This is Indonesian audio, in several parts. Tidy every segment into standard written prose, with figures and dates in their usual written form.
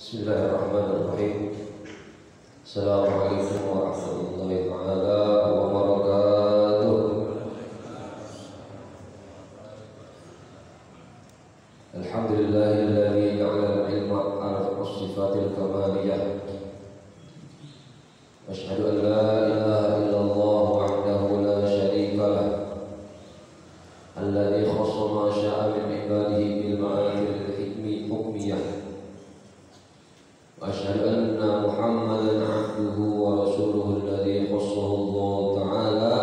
Bismillahirrahmanirrahim. Assalamualaikum warahmatullahi wabarakatuh. Alhamdulillahilladzi ja'ala al-ilma ala sifatil kamaliyah. Asyhadu an la ilaha illallah wahdahu la syarika lah. Alladzi khassa ma syaa min ibadihi bil ma'arifil hukmiyah. وأشهد أن محمدا عبده ورسوله الذي خصه الله تعالى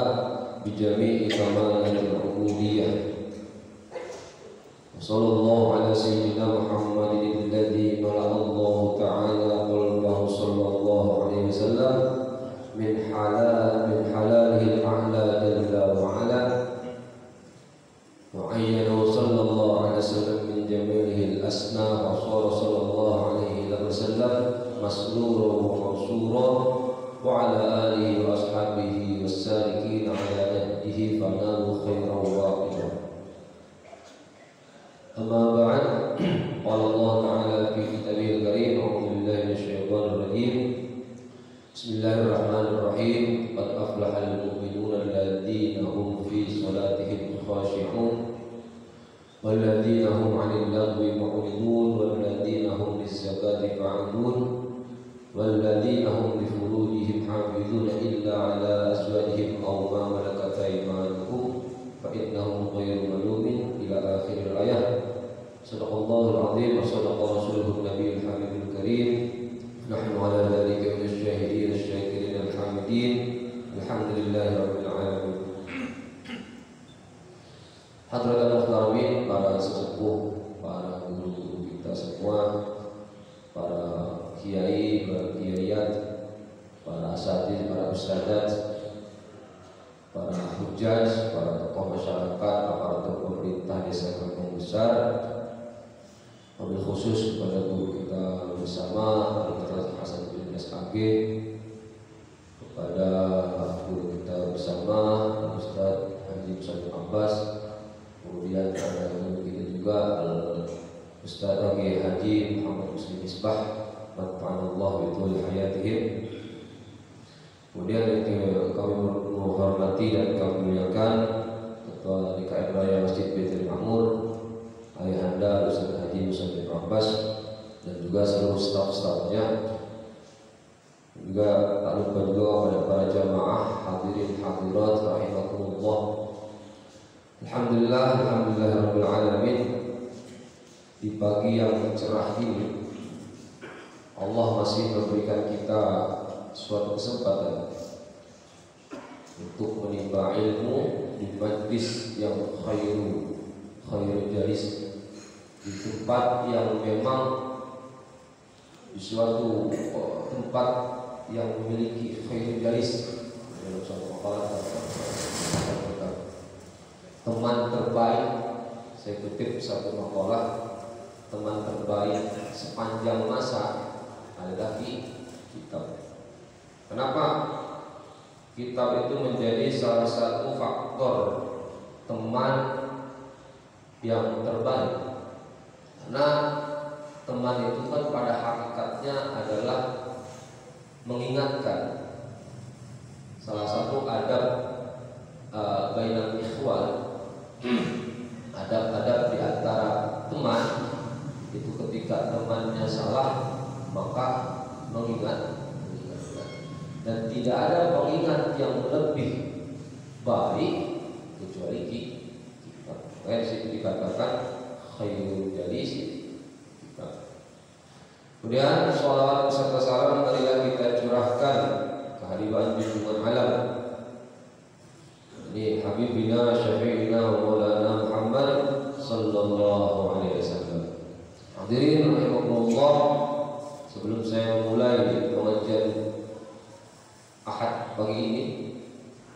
بجميع كمالات العبودية. وصلى الله على سيدنا محمد الذي ملأ الله تعالى قلبه صلى الله عليه وسلم من حلاله الأعلى جل وعلا، وعينه صلى الله عليه وسلم من جميله الأسنى، وصار صلى الله عليه وسلم مسرورا ومنصورا، وعلى آله وأصحابه والسالكين على نهجه فنالوا خيرا واقعا. أما بعد، قال الله تعالى في كتابه الكريم: أعوذ بالله من الشيطان الرجيم، بسم الله الرحمن الرحيم، قد أفلح المؤمنون الذين هم في صلاتهم خاشعون والذين هم عن اللغو معرضون والذين هم للزكاة فاعلون والذين هم لفروجهم حافظون إلا على أزواجهم أو ما ملكت أيمانهم فإنهم غير ملومين إلى آخر الآية. صدق الله العظيم وصدق رسوله النبي الحبيب الكريم. نحن على ذلك من الشاهدين الشاكرين الحامدين. الحمد لله رب العالمين. Hadratul Muhtaramin, para sesepuh, para guru-guru kita semua, para kiai, para kiaiat, para asatidz, para ustadzat, para hujjaj, para tokoh masyarakat, aparatur pemerintah desa Kampung Besar, wabil khusus kepada guru kita bersama Dr. Hasan bin SAG, kepada guru kita bersama Ustadz Haji Musaid Abbas, kemudian ada guru kita juga Ustaz Haji Muhammad Muslim Misbah, mata'anallah bitul hayatihim. Kemudian kami menghormati dan kami muliakan Ketua DKM Raya Masjid Baitul Ma'mur Ayahanda Ustaz Haji Muslim Abbas, dan juga seluruh staf-stafnya. Juga tak lupa juga pada para jamaah hadirin hadirat rahimakumullah. Alhamdulillah alamin. Di pagi yang cerah ini Allah masih memberikan kita suatu kesempatan untuk menimba ilmu di majlis yang khairu jalis, di tempat yang memang di suatu tempat yang memiliki khairu jalis. Dalam suatu makalah teman terbaik, saya kutip satu makalah, teman terbaik sepanjang masa adalah kitab. Kenapa? Kitab itu menjadi salah satu faktor teman yang terbaik. Karena teman itu kan pada hakikatnya adalah mengingatkan. Salah satu adab bainal ikhwan, adab-adab di antara teman itu ketika temannya salah maka mengingatkan. Dan tidak ada pengingat yang lebih baik kecuali kita. Makanya disitu dikatakan khairul jalis kita. Kemudian sholawat beserta salam marilah kita curahkan kehadiran junjungan alam, ini Habibina Syafi'ina wa Maulana Muhammad sallallahu alaihi wasallam. Hadirin rahimakumullah, sebelum saya mulai pengajian Ahad pagi ini,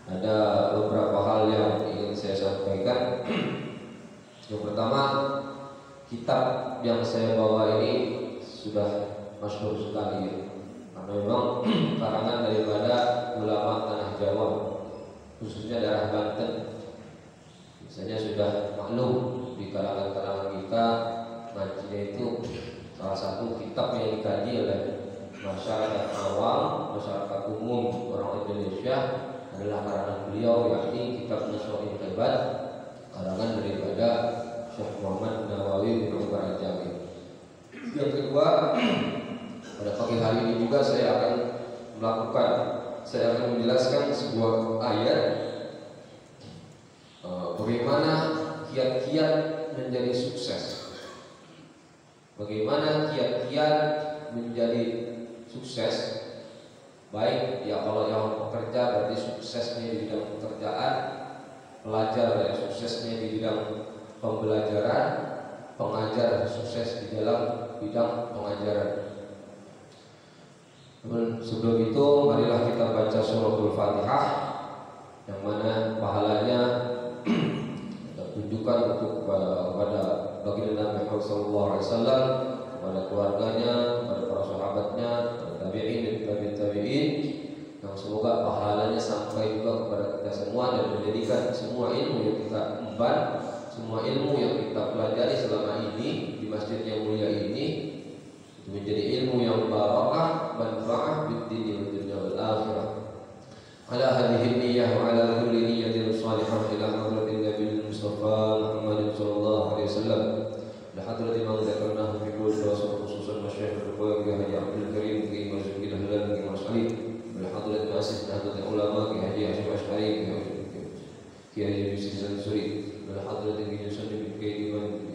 ada beberapa hal yang ingin saya sampaikan. Yang pertama, kitab yang saya bawa ini sudah masyhur sekali, karena memang karangan daripada ulama tanah Jawa, khususnya daerah Banten. Biasanya sudah maklum di kalangan-kalangan kita ngajinya itu salah satu kitab yang dikaji oleh masyarakat awam, masyarakat umum orang Indonesia adalah karangan beliau, yakni kitab Nashwatul Hebat, karangan daripada Syekh Muhammad Nawawi bin Umar Al-Jami. Yang kedua, pada pagi hari ini juga saya akan menjelaskan sebuah ayat bagaimana kiat-kiat menjadi sukses. Bagaimana kiat-kiat menjadi sukses? Baik ya, kalau yang bekerja berarti suksesnya di bidang pekerjaan, pelajar ya suksesnya di bidang pembelajaran, pengajar sukses di dalam bidang pengajaran. Sebelum itu marilah kita baca suratul Fatihah, yang mana pahalanya kita tunjukkan untuk kepada baginda Nabi Muhammad SAW, kepada keluarganya, kepada para sahabatnya, tabi'in dan tabi'in, yang semoga pahalanya sampai juga kepada kita semua dan menjadikan semua ilmu yang kita emban, semua ilmu yang kita pelajari selama ini di masjid yang mulia ini menjadi ilmu yang barakah, manfaat di dunia wal akhirah. Ala hadhihi niyyah wa ala kulli niyyatin salihah ila hadratin Nabi Mustafa Muhammad sallallahu alaihi wasallam. La hadratin man dzakarnahu fi kulli rasul khususan masyayikh al-Bukhari Haji Abdul Karim Ki Mazkil Halal Ki Mas'ali. La hadratin masjid hadratin ulama Ki Haji Hasyim Asy'ari Ki Haji Yusuf Zansuri. La hadratin Ki Yusuf bin Kaiman.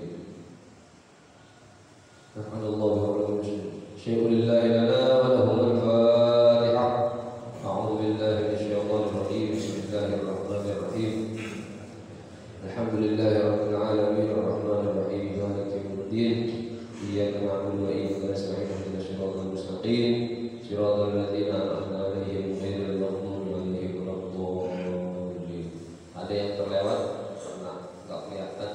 Alhamdulillah wa syukurillah lana wa lahum al-Fatihah. A'udzu billahi minasyaitonir rajim. Bismillahirrahmanirrahim. Alhamdulillahirabbil alamin arrahmanir rahim maliki yaumiddin. Iyyaka na'budu wa iyyaka nasta'in ihdinas siratal mustaqim siratal ladzina an'amta 'alaihim ghairil maghdubi 'alaihim waladdallin. Ada yang terlewat karena enggak kelihatan.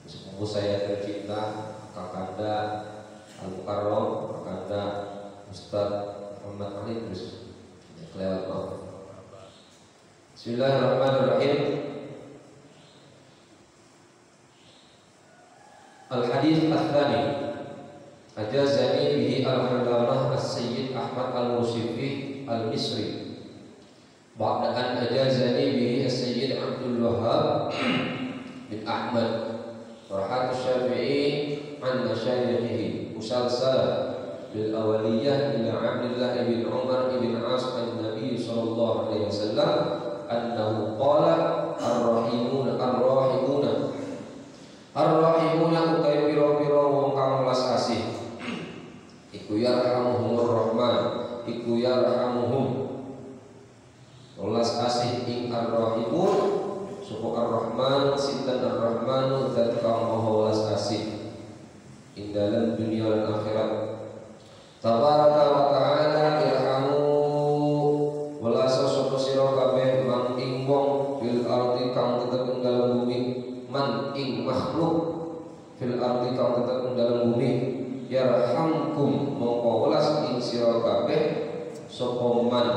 Sepupu saya tercinta Kakanda Al-Mukarram, Kakanda Ustaz Muhammad Ali terus kelewat, maaf. Bismillahirrahmanirrahim. Al-Hadits Ats-Tsani ajazani bihi al-Allamah As-Sayyid Ahmad Al-Musifi Al-Misri ba'da an ajazani bihi As-Sayyid Abdul Wahhab bin Ahmad Farhat Syafi'i an masyayikhihi musalsala bil awaliyah ila Abdullah bin Umar bin As an-Nabi sallallahu alaihi wasallam annahu qala ar-rahimuna utai pira-pira wong kang welas asih iku yarhamuhumur rahman iku yarhamuhum welas asih ing ar-rahimun sapa ar-rahman sinten ar-rahmanu zat kang maha welas asih ing dalam dunia dan akhirat. Tabaraka wa ta'ala irhamu welasa sapa sira kabeh man ing wong fil ardi kang tetep ing dalam bumi, man ing makhluk fil ardi kang tetep ing dalam bumi, yarhamkum mongko welas ing sira kabeh sapa man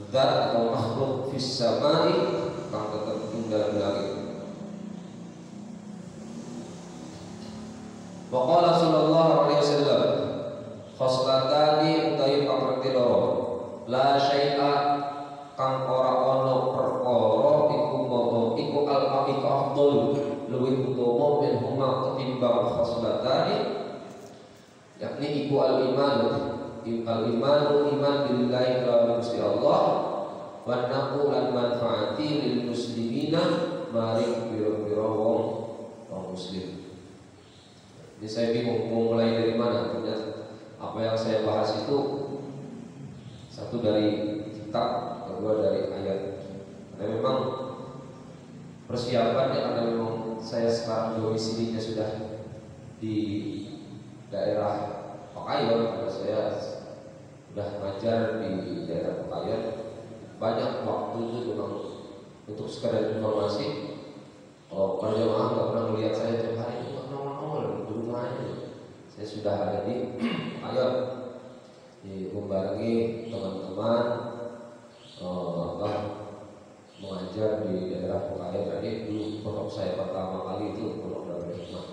zat atau makhluk fis samai kang tetep ing dalam langit. Waqala sallallahu alaihi wasallam khoslatani utawi pamerti loro la syai'a kang ora ana perkara iku moto iku al-aqiqa afdal luwih utama min huma ketimbang khoslatani yakni iku al-iman iman billahi wa Gusti Allah wa naqu lan manfaati lil muslimina maring pira-pira wong muslim. Jadi saya bingung mau mulai dari mana. Apa yang saya bahas itu satu dari kitab, kedua dari ayat. Karena memang persiapannya karena memang saya sekarang domisilinya sudah di daerah Pekayon, karena saya sudah mengajar di daerah Pekayon. Banyak waktu itu memang untuk sekedar informasi. Kalau jemaah nggak pernah melihat saya tiap hari itu nongol di rumah aja. Saya sudah ada di Pekayon, membarengi teman-teman mengajar di daerah Pekayon. Jadi dulu pondok saya pertama kali itu pondok Darul Hikmah.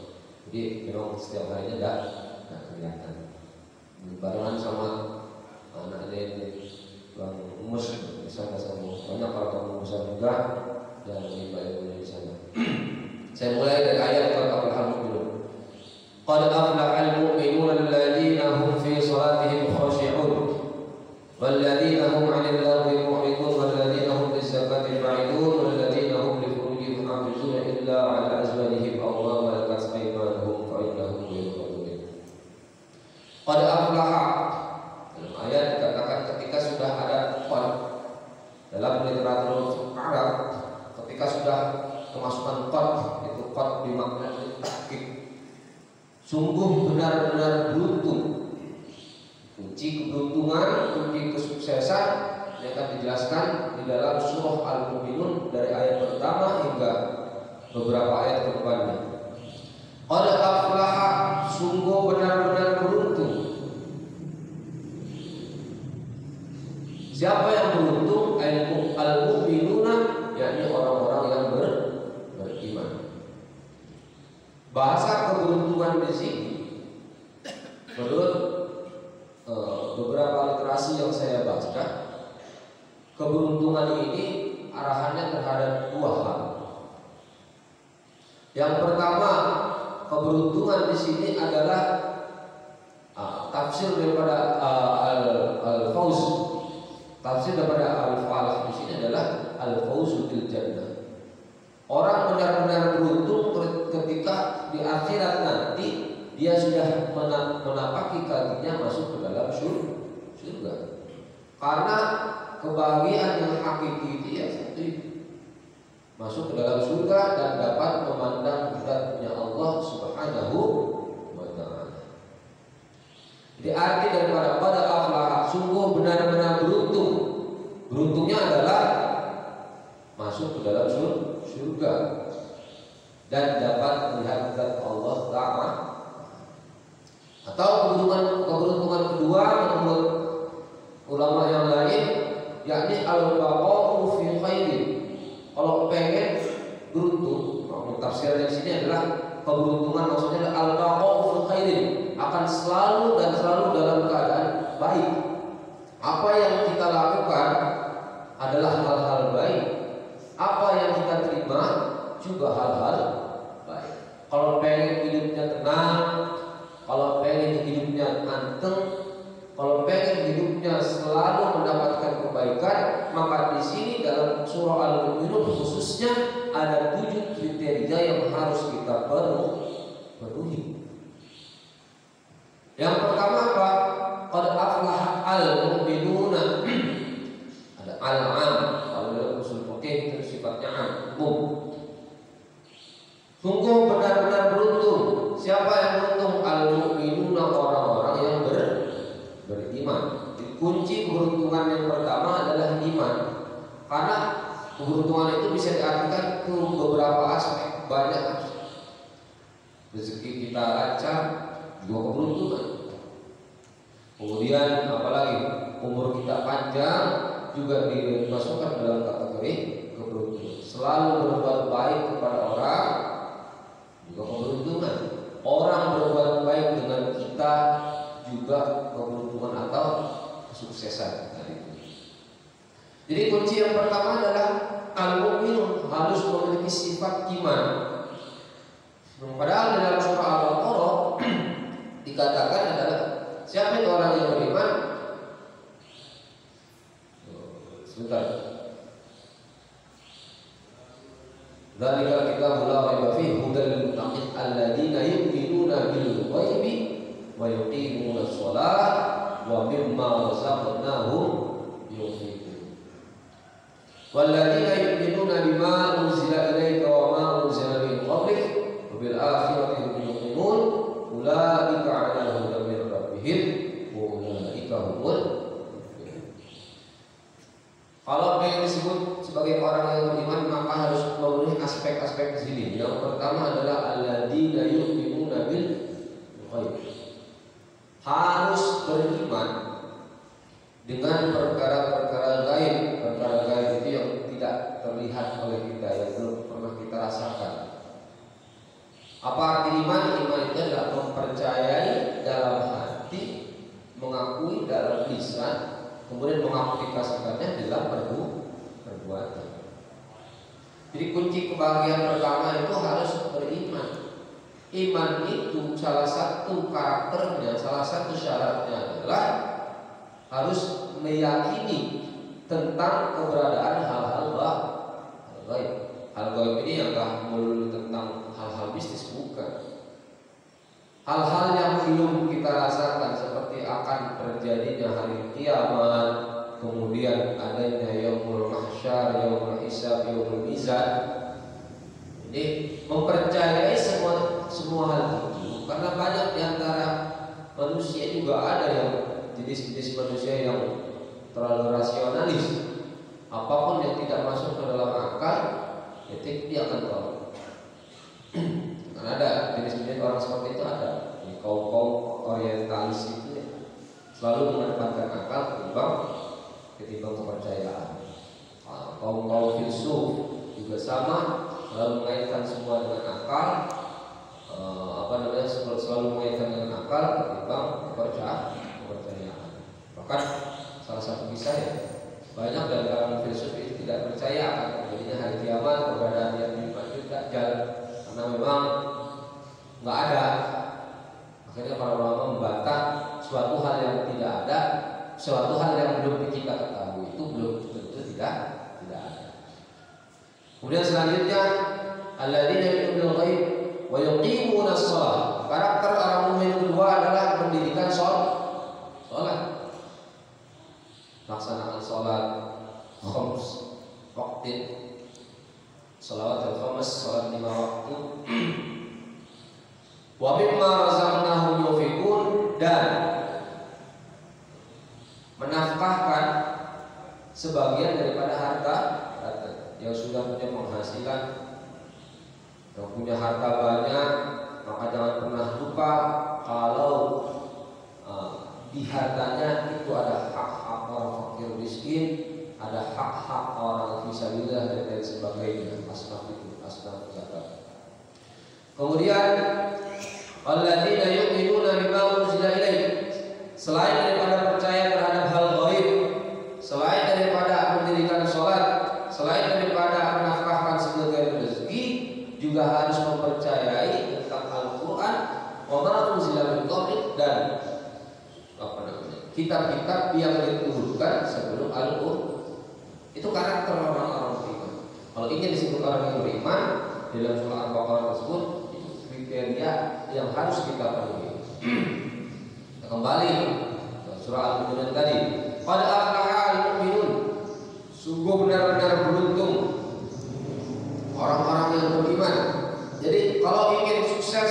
Jadi memang setiap harinya semoga yang menimpa ilmu di sana. Saya mulai dari ayat qad aflahal mu'minun. Qad aflahal mu'minun alladzina hum fi salatihim khashi'un walladzina hum 'anil lagwi mu'ridun walladzina hum lis-zakati fa'ilun walladzina hum li furujihim hafizun illa 'ala azwajihim aw ma malakat aymanuhum fa innahum ghayru malumin. Qad aflaha, dalam ayat dikatakan ketika sudah ada qad dalam literatur Arab, ketika sudah kemasukan qad, itu qad bermakna tahqiq, sungguh benar-benar beruntung. Kunci keberuntungan, kunci kesuksesan yang akan dijelaskan di dalam surah Al-Mu'minun dari ayat pertama hingga beberapa ayat ke depannya. Qad aflaha, sungguh benar-benar beruntung. Siapa yang beruntung? Al-mu'minuna, yakni orang-orang yang beriman. Bahasa keberuntungan di sini, menurut beberapa literasi yang saya baca, keberuntungan ini arahannya terhadap dua hal. Yang pertama, keberuntungan di sini adalah tafsir daripada al-fauz. Tafsir daripada al-falah di sini adalah al-fauzu bil jannah. Orang benar-benar beruntung ketika di akhirat nanti dia sudah menapaki kakinya masuk ke dalam surga. Karena kebahagiaan yang hakiki itu ya satu, masuk ke dalam surga dan dapat memandang zatnya Allah Subhanahu wa ta'ala. Jadi arti daripada pada aflah, sungguh benar-benar beruntung. Beruntungnya adalah masuk ke dalam surga dan dapat melihat zat Allah Ta'ala. Atau keberuntungan kedua menurut ulama yang lain, yakni al-baqa'u fi khairin. Kalau pengen beruntung, tafsirnya di sini adalah keberuntungan maksudnya al-baqa'u fi khairin, akan selalu dan selalu dalam keadaan baik. Apa yang kita lakukan adalah hal-hal baik. Apa yang kita terima juga hal-hal baik. Kalau pengen hidupnya tenang, kalau pengen hidupnya anteng, kalau pengen hidupnya selalu mendapatkan kebaikan, maka di sini dalam surah Al-Mu'minun khususnya ada 7 kriteria yang harus kita penuhi. Yang pertama apa? Qad aflaha al-mu'minuna. Ada al-am, kalau dalam usul fikih itu sifatnya umum. Sungguh benar-benar beruntung. Siapa yang beruntung? Al-mu'minuna, orang-orang yang beriman. Kunci keberuntungan yang pertama adalah iman. Karena keberuntungan itu bisa diartikan ke beberapa aspek, banyak aspek. Rezeki kita lancar, juga keberuntungan. Kemudian apalagi umur kita panjang juga dimasukkan dalam kategori keberuntungan. Selalu berbuat baik kepada orang juga keberuntungan. Orang berbuat baik dengan kita juga keberuntungan atau kesuksesan. Jadi kunci yang pertama adalah al-mu'min harus memiliki sifat iman. Padahal dalam surah Al-Baqarah dikatakan adalah siapa itu orang yang beriman? Sebentar. Dzalikal kitabu la raiba fihi hudal lil muttaqin alladzina yu'minuna bil ghaibi wa yuqimuna shalah wa mimma razaqnahum yunfiqun. Walladzina yu'minuna bima unzila ilaika wa ma unzila min qablik wa bil akhirati hum yuqinun ulaika 'ala hudan min rabbihim wa ulaika humul muflihun. Kalau yang disebut sebagai orang yang beriman maka harus memenuhi aspek-aspek di sini. Yang pertama adalah alladzina yu'minuna bil ghaib. Harus beriman dengan perkara-perkara gaib. Perkara gaib itu yang tidak terlihat oleh kita, yang belum pernah kita rasakan. Apa arti iman? Iman itu adalah mempercayai dalam hati, mengakui dalam lisan, kemudian mengaplikasikannya dalam perbuatan. Jadi kunci kebahagiaan pertama itu harus beriman. Iman itu salah satu karakternya, salah satu syaratnya adalah harus meyakini tentang keberadaan hal-hal gaib. Hal gaib ini yang gak melulu tentang hal-hal mistis, bukan. Hal-hal yang belum kita rasakan seperti akan terjadinya hari kiamat, kemudian adanya yaumul mahsyar, yaumul hisab, yaumul mizan. Ini mempercayai semua hal itu, karena banyak diantara manusia juga ada yang jenis-jenis manusia yang terlalu rasionalis. Apapun yang tidak masuk ke dalam akal, ya dia akan tahu. Karena ada jenis-jenis orang seperti itu ada. Kaum orientalis itu ya, selalu mengedepankan akal ketimbang kepercayaan. Kaum filsuf juga sama, selalu mengaitkan semua dengan akal. Selalu mengaitkan dengan akal ketimbang kepercayaan. Bahkan salah satu kisah ya, banyak dari kalangan filsuf itu tidak percaya akan terjadinya hari kiamat, keberadaan yang Ya'juj Dajjal, karena memang nggak ada. Akhirnya para ulama membantah suatu hal yang tidak ada, suatu hal yang belum kita ketahui itu belum tentu tidak ada. Kemudian selanjutnya, alladzina yu'minuna bil ghaib wa yuqimuna shalah. Karakter orang mukmin kedua adalah mendirikan salat. Laksanakan salat khams waqtin, salawat al-khams, salat 5 waktu. Wa mimma razaqnahum yunfiqun, dan menafkahkan sebagian daripada harta yang sudah punya penghasilan, yang punya harta banyak, maka jangan pernah lupa kalau di hartanya itu ada hak-hak orang fakir miskin, ada hak-hak orang fisabilillah dan lain sebagainya. Asnaf zakat. Kemudian alladzina yu'minuna bima unzila ilaik, selain daripada percaya terhadap hal gaib, selain daripada mendirikan sholat, selain daripada menafkahkan sebagian rezeki, juga harus mempercayai tentang Al-Quran, wa ma unzila min qablik, dan kitab-kitab yang diturunkan sebelum Al-Quran. Itu karakter orang-orang beriman. Kalau ingin disebut orang yang beriman dalam surah Al-Baqarah tersebut, itu kriteria yang harus kita penuhi. Kita kembali ke surah Al-Mu'minun tadi. Qad aflaha al-mu'minun, sungguh benar-benar beruntung orang-orang yang beriman. Jadi kalau ingin sukses,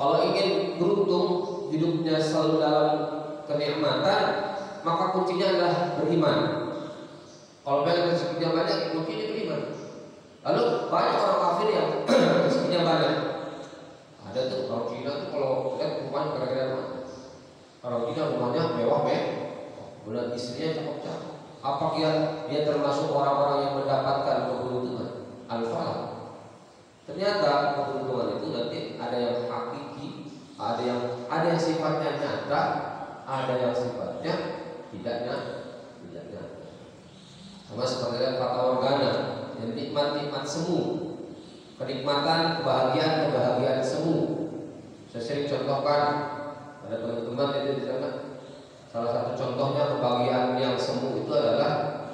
kalau ingin beruntung, hidupnya selalu dalam kenikmatan, maka kuncinya adalah beriman. Kalau pengen rezekinya banyak, kuncinya beriman. Lalu banyak orang kafir yang rezekinya banyak. Ada tuh orang Cina tuh kalau lihat rumahnya kira-kira mana? Orang Cina rumahnya mewah, kemudian istrinya cakep-cakep. Apakah dia termasuk orang-orang yang mendapatkan keberuntungan? Al-falah. Ternyata keberuntungan itu nanti ada yang hakiki, ada yang sifatnya nyata, ada yang sifatnya tidak nyata. Sama seperti fata morgana, yang nikmat-nikmat semu, kenikmatan, kebahagiaan semu. Saya sering contohkan pada teman-teman itu di sana. Salah satu contohnya kebahagiaan yang semu itu adalah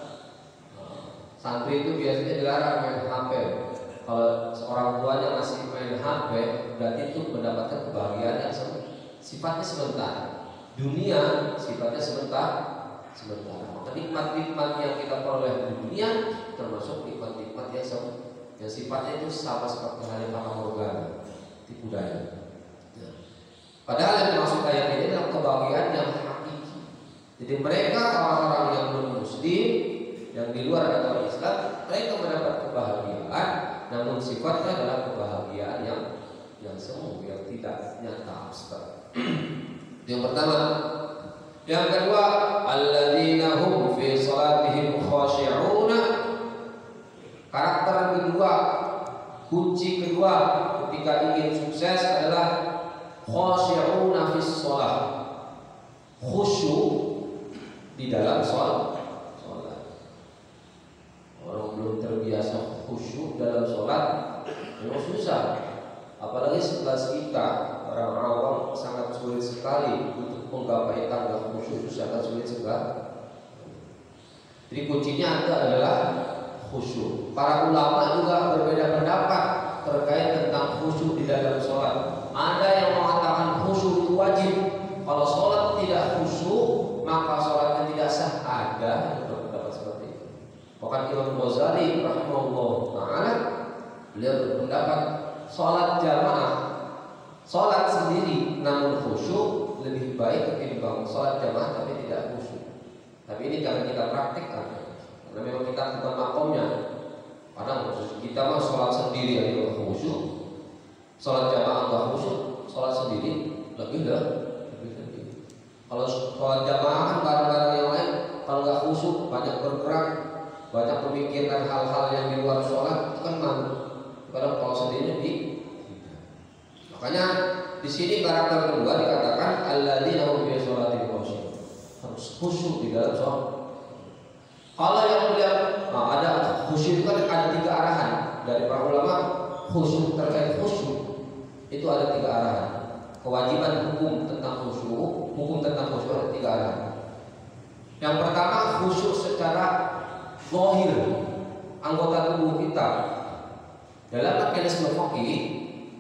santri itu biasanya dilarang main HP. Kalau seorang tuanya masih main HP, berarti itu mendapatkan kebahagiaan yang sifatnya sementara. Dunia sifatnya sementara. Maka nikmat-nikmat yang kita peroleh di dunia termasuk nikmat-nikmat yang sifatnya itu sama seperti halnya fata morgana, tipu daya. Padahal yang dimaksud ayat ini adalah kebahagiaan yang hakiki. Jadi mereka orang-orang yang belum muslim, yang di luar agama Islam, mereka mendapat kebahagiaan, namun sifatnya adalah kebahagiaan yang semu, yang tidak nyata, abstrak. Yang pertama. Yang kedua, alladzina hum fi salatihim khashi'una. Karakter kedua, kunci kedua ketika ingin sukses adalah khashi'una fi shalah. Khusyuk di dalam salat. Orang belum dalam sholat memang susah. Apalagi sekelas kita orang awam sangat sulit sekali untuk menggapai tangga khusyuk, itu sangat sulit sekali. Jadi kuncinya adalah khusyuk. Para ulama juga berbeda pendapat terkait tentang khusyuk di dalam sholat. Ada yang mengatakan khusyuk itu wajib. Kalau sholat tidak khusyuk maka sholatnya tidak sah. Ada yang berpendapat seperti itu. Bahkan Imam Ghazali rahimahullah taala beliau berpendapat sholat jamaah, sholat sendiri namun khusyuk lebih baik ketimbang sholat jamaah tapi tidak khusyuk. Tapi ini jangan kita praktikkan karena memang kita bukan makomnya. Kadang kita mah sholat sendiri aja khusyuk, sholat jamaah nggak khusyuk, sholat sendiri lebih sendiri. Kalau sholat jamaah kan barang-barang yang lain kalau nggak khusyuk, banyak bergerak, banyak memikirkan hal-hal yang di luar sholat, itu kan malu. Kadang kalau sendiri makanya di sini karakter kedua dikatakan alladzina hum fi sholatihim khushu'un, harus khusyuk di dalam sholat. Kalau yang beliau ada khusyuk itu kan ada 3 arahan dari para ulama. Khusyuk terkait khusyuk itu ada 3 arahan. Kewajiban hukum tentang khusyuk, hukum tentang khusyuk ada 3 arahan. Yang pertama khusyuk secara zahir anggota tubuh kita. Dalam mekanisme fikih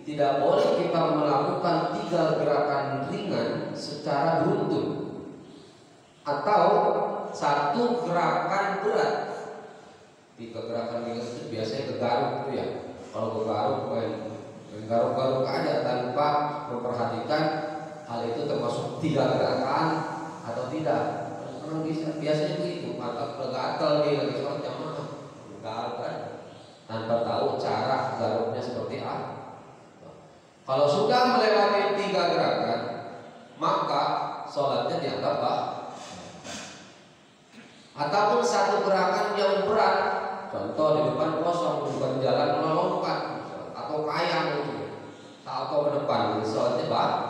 tidak boleh kita melakukan 3 gerakan ringan secara beruntun atau 1 gerakan berat. 3 gerakan ringan itu biasanya kegaruk itu ya. Kalau kegaruk garuk-garuk aja tanpa memperhatikan hal itu termasuk 3 gerakan atau tidak. Orang biasanya begitu, mata gatal dia lagi sholat jamaah, garuk kan tanpa tahu cara garuknya seperti apa. Kalau sudah melewati 3 gerakan, maka sholatnya dianggap batal. Ataupun 1 gerakan yang berat, contoh di depan kosong, bukan jalan melompat atau kayang gitu, salto ke depan, sholatnya batal.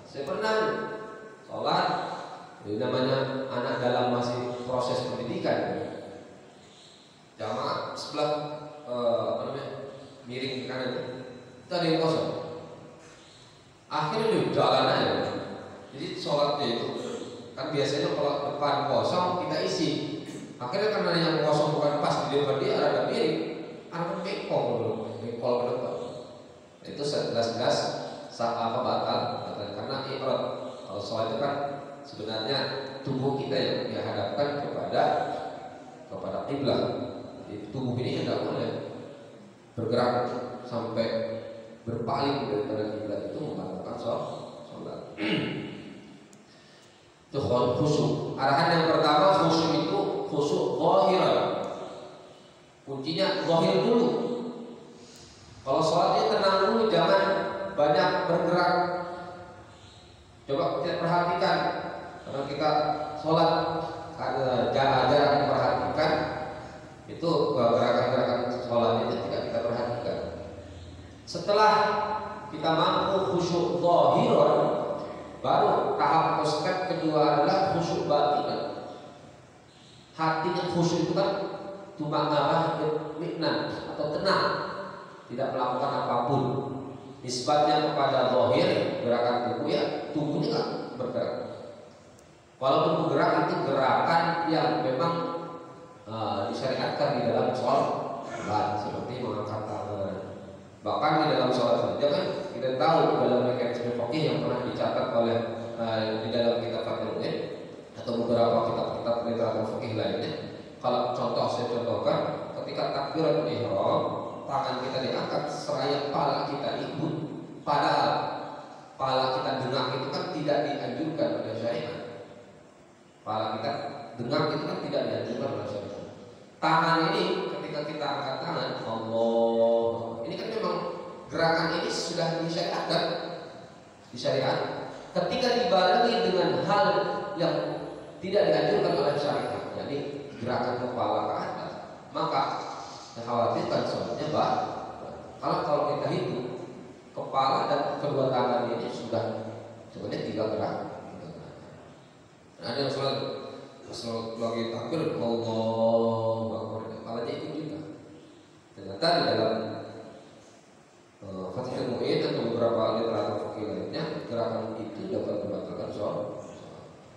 Saya pernah sholat, ini namanya anak dalam masih proses pendidikan, jamaah sebelah miring ke kanan, itu ada yang kosong. Akhirnya dia jalan aja. Jadi sholatnya itu kan biasanya kalau depan kosong kita isi. Akhirnya karena yang kosong bukan pas di depan dia ada miring, anak bengkok ke depan. Itu jelas-jelas saat batal karena ikhraj. Kalau sholat itu kan sebenarnya tubuh kita yang dihadapkan kepada kiblat. Tubuh ini tidak boleh bergerak sampai berpaling daripada kiblat, itu membatalkan sholat. Itu khusyuk. Arahan yang pertama khusyuk itu khusyuk zahiran. Kuncinya zahir dulu. Kalau sholatnya tenang dulu, jangan banyak bergerak. Coba kita perhatikan, karena kita sholat jarang memperhatikan itu gerakan-gerakan sholat itu tidak kita perhatikan. Setelah kita mampu khusyuk zahiran, baru tahap atau step kedua adalah khusyuk batinan. Hatinya khusyuk itu kan tumanabah itminan atau tenang, tidak melakukan apapun. Nisbatnya kepada zahir, gerakan tubuh ya, tubuhnya kan bergerak. Walaupun bergerak itu gerakan yang memang disyariatkan di dalam sholat, seperti mengangkat tangan. Bahkan di dalam sholat saja kan kita tahu dalam mekanisme fikih yang pernah dicatat oleh di dalam kitab Fathul Mu'in atau beberapa kitab-kitab literatur fikih lainnya. Kalau saya contohkan, ketika takbiratul ihram, tangan kita diangkat seraya pala kita ikut, padahal pala kita dengak itu kan tidak dianjurkan oleh syariat. Pala kita dengak itu kan tidak dianjurkan oleh syariat. Tangan ini ketika kita angkat tangan, Allah, ini kan memang gerakan ini sudah disyariatkan, Ketika dibarengi dengan hal yang tidak dianjurkan oleh syariat, jadi gerakan kepala ke atas, maka dikhawatirkan sholatnya batal. Kalau kita hitung, kepala dan kedua tangan ini sudah sebenarnya 3 gerak. Ada yang sholat lagi takbir, Allahu Akbar, kepalanya ikut juga. Ternyata ternyata di dalam Fathul Mu'in atau beberapa literatur fikih lainnya, gerakan itu dapat membatalkan sholat.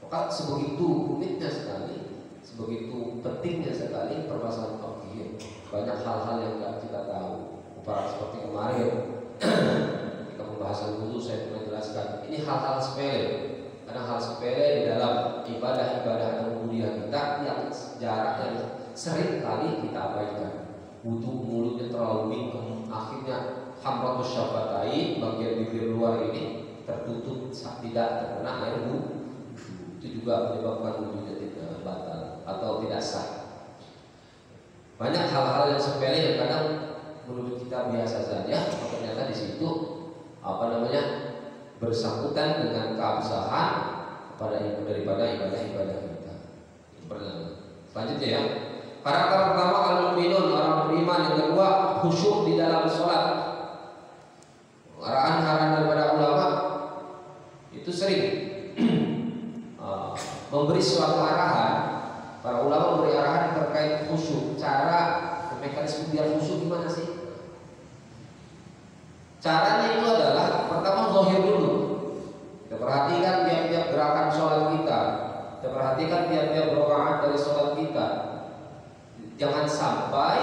Maka sebegitu rumitnya sekali, sebegitu pentingnya sekali permasalahan fikih. Banyak hal-hal yang tidak kita tahu. Seperti kemarin ketika pembahasan wudu saya pernah jelaskan, ini hal-hal sepele. Karena hal sepele di dalam ibadah-ibadah dan ubudiyah kita yang jaraknya sering kali kita abaikan. Wudu mulutnya terlalu bingkem, akhirnya hamratus syafatain, bagian bibir luar ini tertutup tidak terkena air wudu. Itu juga menyebabkan wudunya tidak batal atau tidak sah. Banyak hal-hal yang sepele yang kadang menurut kita biasa saja, ternyata di situ bersangkutan dengan keabsahan daripada ibadah-ibadah kita. Itu pertama. Selanjutnya ya, karakter pertama al-mu'minun, orang beriman. Yang kedua, khusyuk di dalam sholat. Arahan-arahan daripada ulama itu sering memberi suatu arahan. Para ulama memberi arahan terkait khusyuk. Cara mekanisme biar khusyuk gimana sih? Caranya itu adalah pertama zahir dulu. Kita perhatikan tiap-tiap gerakan sholat kita. Kita perhatikan tiap-tiap rakaat dari sholat kita. Jangan sampai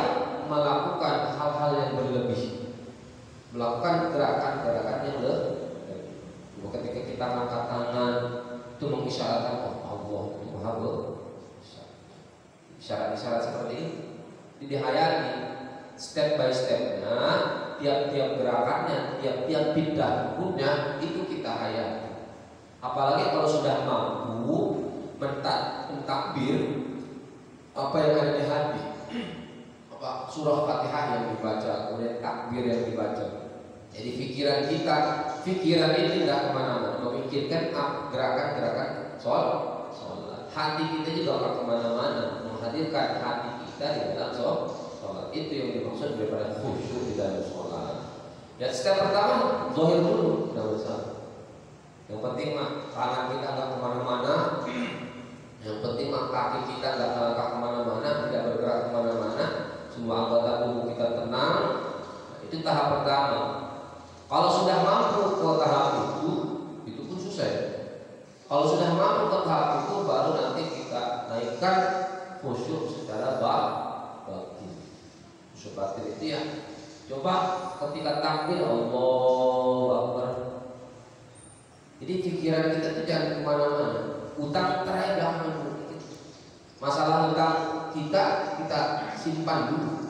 melakukan hal-hal yang berlebih, melakukan gerakan-gerakan yang berlebih. Ketika kita angkat tangan itu mengisyaratkan Allah itu Maha besar. Isyarat-isyarat seperti ini dihayati step by stepnya, tiap-tiap gerakannya, tiap-tiap pindah rukunnya itu kita hayati. Apalagi kalau sudah mampu mentakbir apa yang ada di hati, surah Fatihah yang dibaca, kemudian takbir yang dibaca. Jadi pikiran ini tidak kemana-mana, memikirkan gerakan-gerakan sholat. Hati kita juga tidak kemana-mana, menghadirkan hati kita di dalam sholat. Itu yang dimaksud daripada khusyuk di dalam sholat. Ya, step pertama zahir dulu, tidak usah. Yang penting mah tangan kita nggak kemana-mana. Yang penting mah kaki kita nggak melangkah kemana-mana, tidak bergerak kemana-mana. Semua anggota tubuh kita tenang. Itu tahap pertama. Kalau sudah mampu ke tahap itu pun susah. Kalau sudah mampu ke tahap itu, baru nanti kita naikkan khusyuk secara batin. Khusyuk batin itu ya, coba ketika takbir Allahu Akbar. Jadi pikiran kita itu jangan kemana-mana. Utang terakhir belakangan dulu. Masalah utang kita simpan dulu.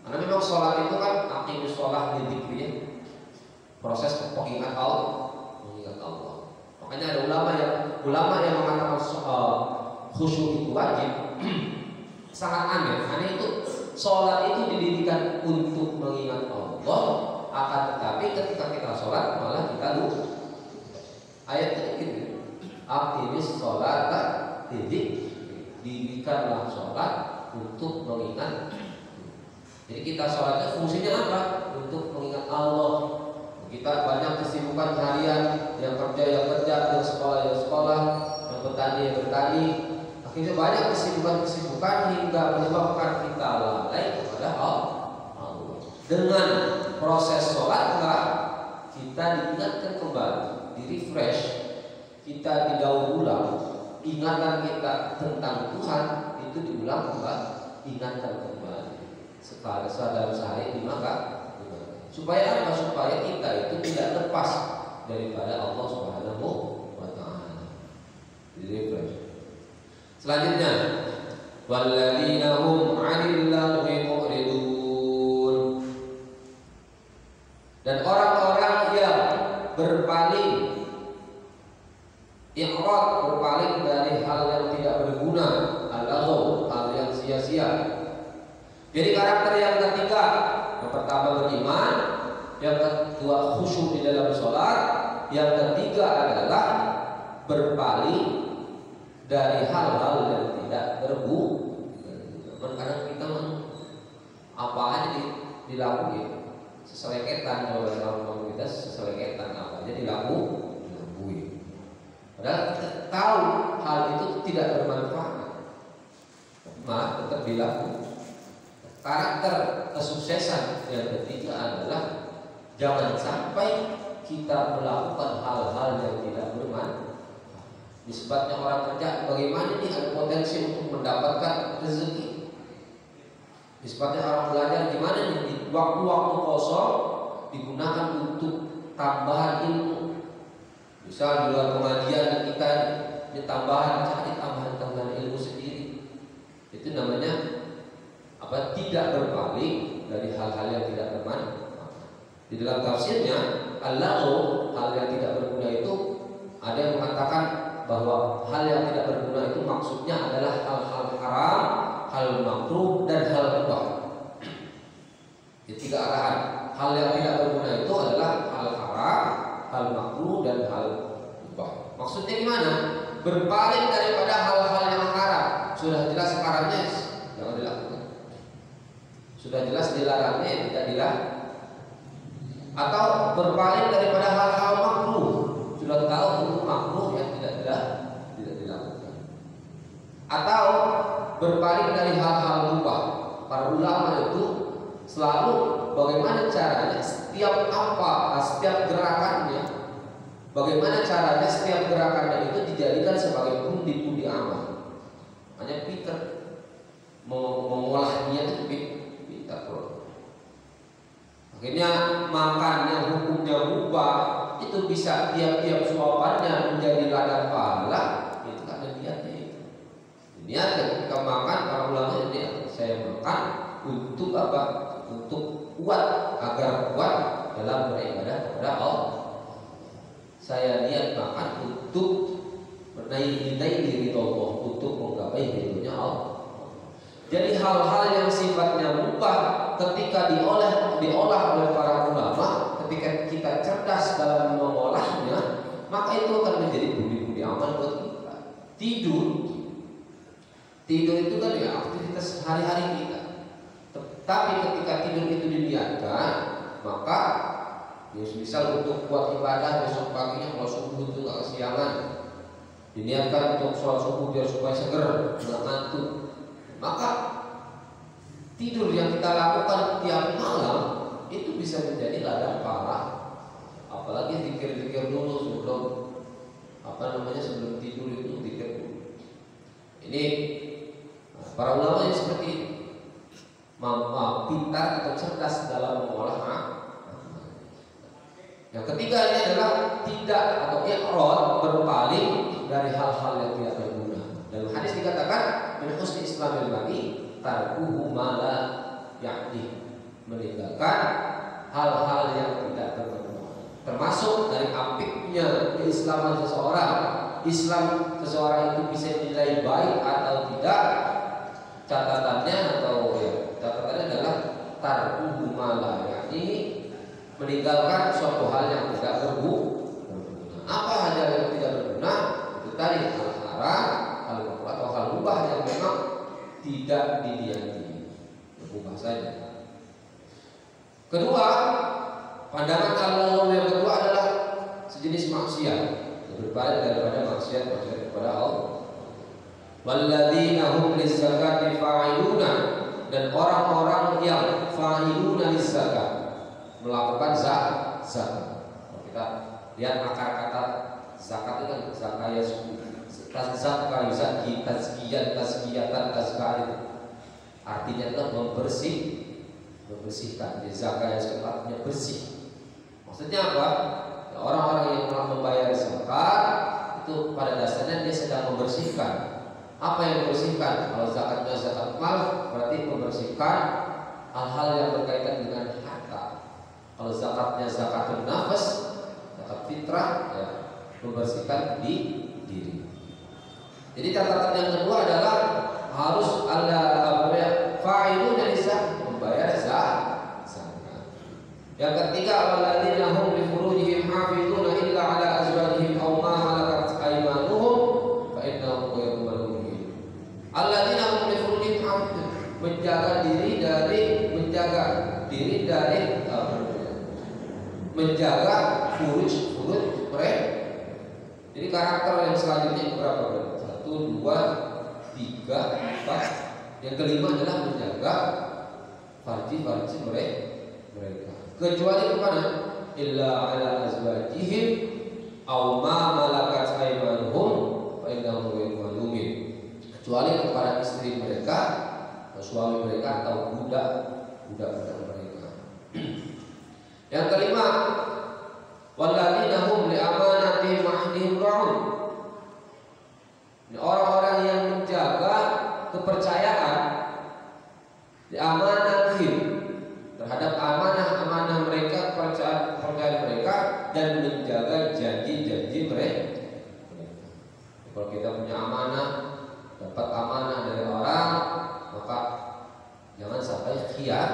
Karena memang sholat itu kan aqimus sholat dzikri ya. Proses pengingat Allah, mengingat Allah. Makanya ada ulama yang mengatakan khusyuk itu wajib. Sangat aneh itu sholat itu didirikan untuk mengingat Allah, akan tetapi ketika kita sholat malah kita lupa. Ayatnya gitu. Aqimis sholata dzikri. Didirikanlah sholat untuk mengingat. Jadi kita sholatnya fungsinya apa? Untuk mengingat Allah. Kita banyak kesibukan harian, yang kerja, yang sekolah, yang bertani. Akhirnya banyak kesibukan hingga menyebabkan kita lalai kepada Allah. Dengan proses sholatlah kita diingatkan kembali, di-refresh, kita didaur ulang, ingatan kita tentang Tuhan itu diulang kembali, ingatkan kembali. Sekali dalam sehari 5 kali. Supaya apa? Supaya kita itu tidak lepas daripada Allah Subhanahu wa ta'ala. Di-refresh. Selanjutnya, walladzina hum 'anil lagwi mu'ridun. Dan orang-orang yang berpaling i'rad, berpaling dari hal yang tidak berguna, al-laghu, hal yang sia-sia. Jadi karakter yang ketiga, yang pertama beriman, yang kedua khusyuk di dalam sholat, yang ketiga adalah berpaling dari hal-hal yang tidak berguna. Kadang kita apa aja dilakuin, seseleketan kalau kita seseleketan apa aja dilakuin. Padahal kita tahu hal itu tidak bermanfaat, malah tetap dilakukan. karakter kesuksesan yang ketiga adalah jangan sampai kita melakukan hal-hal yang tidak bermanfaat. Nisbatnya orang kerja, bagaimana nih ada potensi untuk mendapatkan rezeki. Nisbatnya orang belajar, gimana nih di waktu-waktu kosong digunakan untuk tambahan ilmu. Misal di luar pengajian kita ini tambahan, cari tambahan ilmu sendiri. Itu namanya apa? Tidak berpaling dari hal-hal yang tidak bermanfaat. Di dalam tafsirnya, al-laghu, hal yang tidak berguna itu, ada yang mengatakan bahwa hal yang tidak berguna itu maksudnya adalah hal-hal haram, hal makruh, dan hal mubah. Di tiga arahan. Hal yang tidak berguna itu adalah hal haram, hal makruh, dan hal mubah. Maksudnya gimana? Berpaling daripada hal-hal yang haram. Sudah jelas haramnya, jangan dilakukan. Sudah jelas dilarangnya, tidak dilakukan. Atau berpaling daripada hal-hal makruh. Sudah tahu itu makruh yang tidak dilakukan. Atau berpaling dari hal-hal mubah. Para ulama itu selalu bagaimana caranya setiap gerakannya, bagaimana caranya setiap gerakannya itu dijadikan sebagai pundi-pundi amal. Hanya pintar mengolahnya itu pintar. Akhirnya makan yang hukumnya mubah itu bisa tiap-tiap suapannya menjadi ladang pahala. Itu karena niatnya itu. Niatnya ketika makan, para ulama ini saya makan untuk apa? Untuk kuat, agar kuat dalam beribadah kepada Allah. Saya niat makan untuk menaiki diri Allah, untuk menggapai ridhonya Allah. Jadi hal-hal yang sifatnya mubah ketika diolah oleh para ulama, ketika kita cerdas dalam mengolahnya, maka itu akan menjadi budi-budi amal buat kita. Tidur itu kan ya aktivitas hari-hari kita. Tapi ketika tidur itu diniatkan, maka misal untuk buat ibadah besok paginya kalau subuh itu nggak kesiangan, diniatkan untuk sholat subuh biar supaya seger, nggak ngantuk. Maka tidur yang kita lakukan tiap malam itu bisa menjadi ladang pahala. Apalagi zikir-zikir dulu sebelum tidur itu zikir dulu. Ini para ulama yang seperti ini, pintar atau cerdas dalam mengolah. Yang ketiga ini adalah tidak atau i'rad, berpaling dari hal-hal yang tidak berguna. Dalam hadis dikatakan min husni islamil mar'i tarkuhu ma la ya'ni, meninggalkan hal-hal yang tidak bermanfaat. Termasuk dari apiknya keislaman seseorang. Islam seseorang itu bisa dinilai baik atau tidak. Catatannya adalah tarkuhu ma la ya'ni, meninggalkan suatu hal yang tidak berguna. Apa hal yang tidak berguna? Itu tadi hal haram, hal makruh atau hal mubah yang memang tidak diniati, berubah saja. Kedua, pandangan Allah yang kedua adalah sejenis maksiat, berpaling daripada maksiat kepada Allah. Walladzina hum lizzakati fa'iluna, dan orang-orang yang fa'iluna lizzakat, melakukan zakat. Kita lihat akar kata zakat itu kan zakaya suku. Zakah yuzaki tazkiyatan tazkiyah, artinya adalah membersihkan. Jadi zakah yang artinya bersih. Maksudnya apa? Ya, orang-orang yang telah membayar zakat itu pada dasarnya dia sedang membersihkan. Apa yang membersihkan? Kalau zakatnya zakat mal, berarti membersihkan hal-hal yang berkaitan dengan harta. Kalau zakatnya zakatun nafas, zakat fitrah, ya, membersihkan di diri. Jadi catatan yang kedua adalah harus ada fa'ilun dari zakat, membayar zakat. Yang ketiga, walladzina hum li furujihim hafizuna illa ala azwajihim aw ma malakat aymanuhum fa innahum ghayru malumin. Alladzina hum li furujihim hafizun, menjaga diri dari furuj mereka. Jadi karakter yang selanjutnya berapa? 1, 2, 3, 4. Yang kelima adalah menjaga farji mereka. Kecuali kemana? Illa ala azwajihim aw ma malakat aymanuhum fa innahum ghairu malumin. Kecuali kepada istri mereka, suami mereka atau budak mereka. Yang kelima, walladzina hum li amanati mahdihim ra'un. Orang-orang yang menjaga kepercayaan di amanatihim, terhadap amanah-amanah mereka, kepercayaan mereka, dan menjaga janji-janji mereka. Kalau kita punya amanah, dapat amanah dari orang, maka jangan sampai khianat.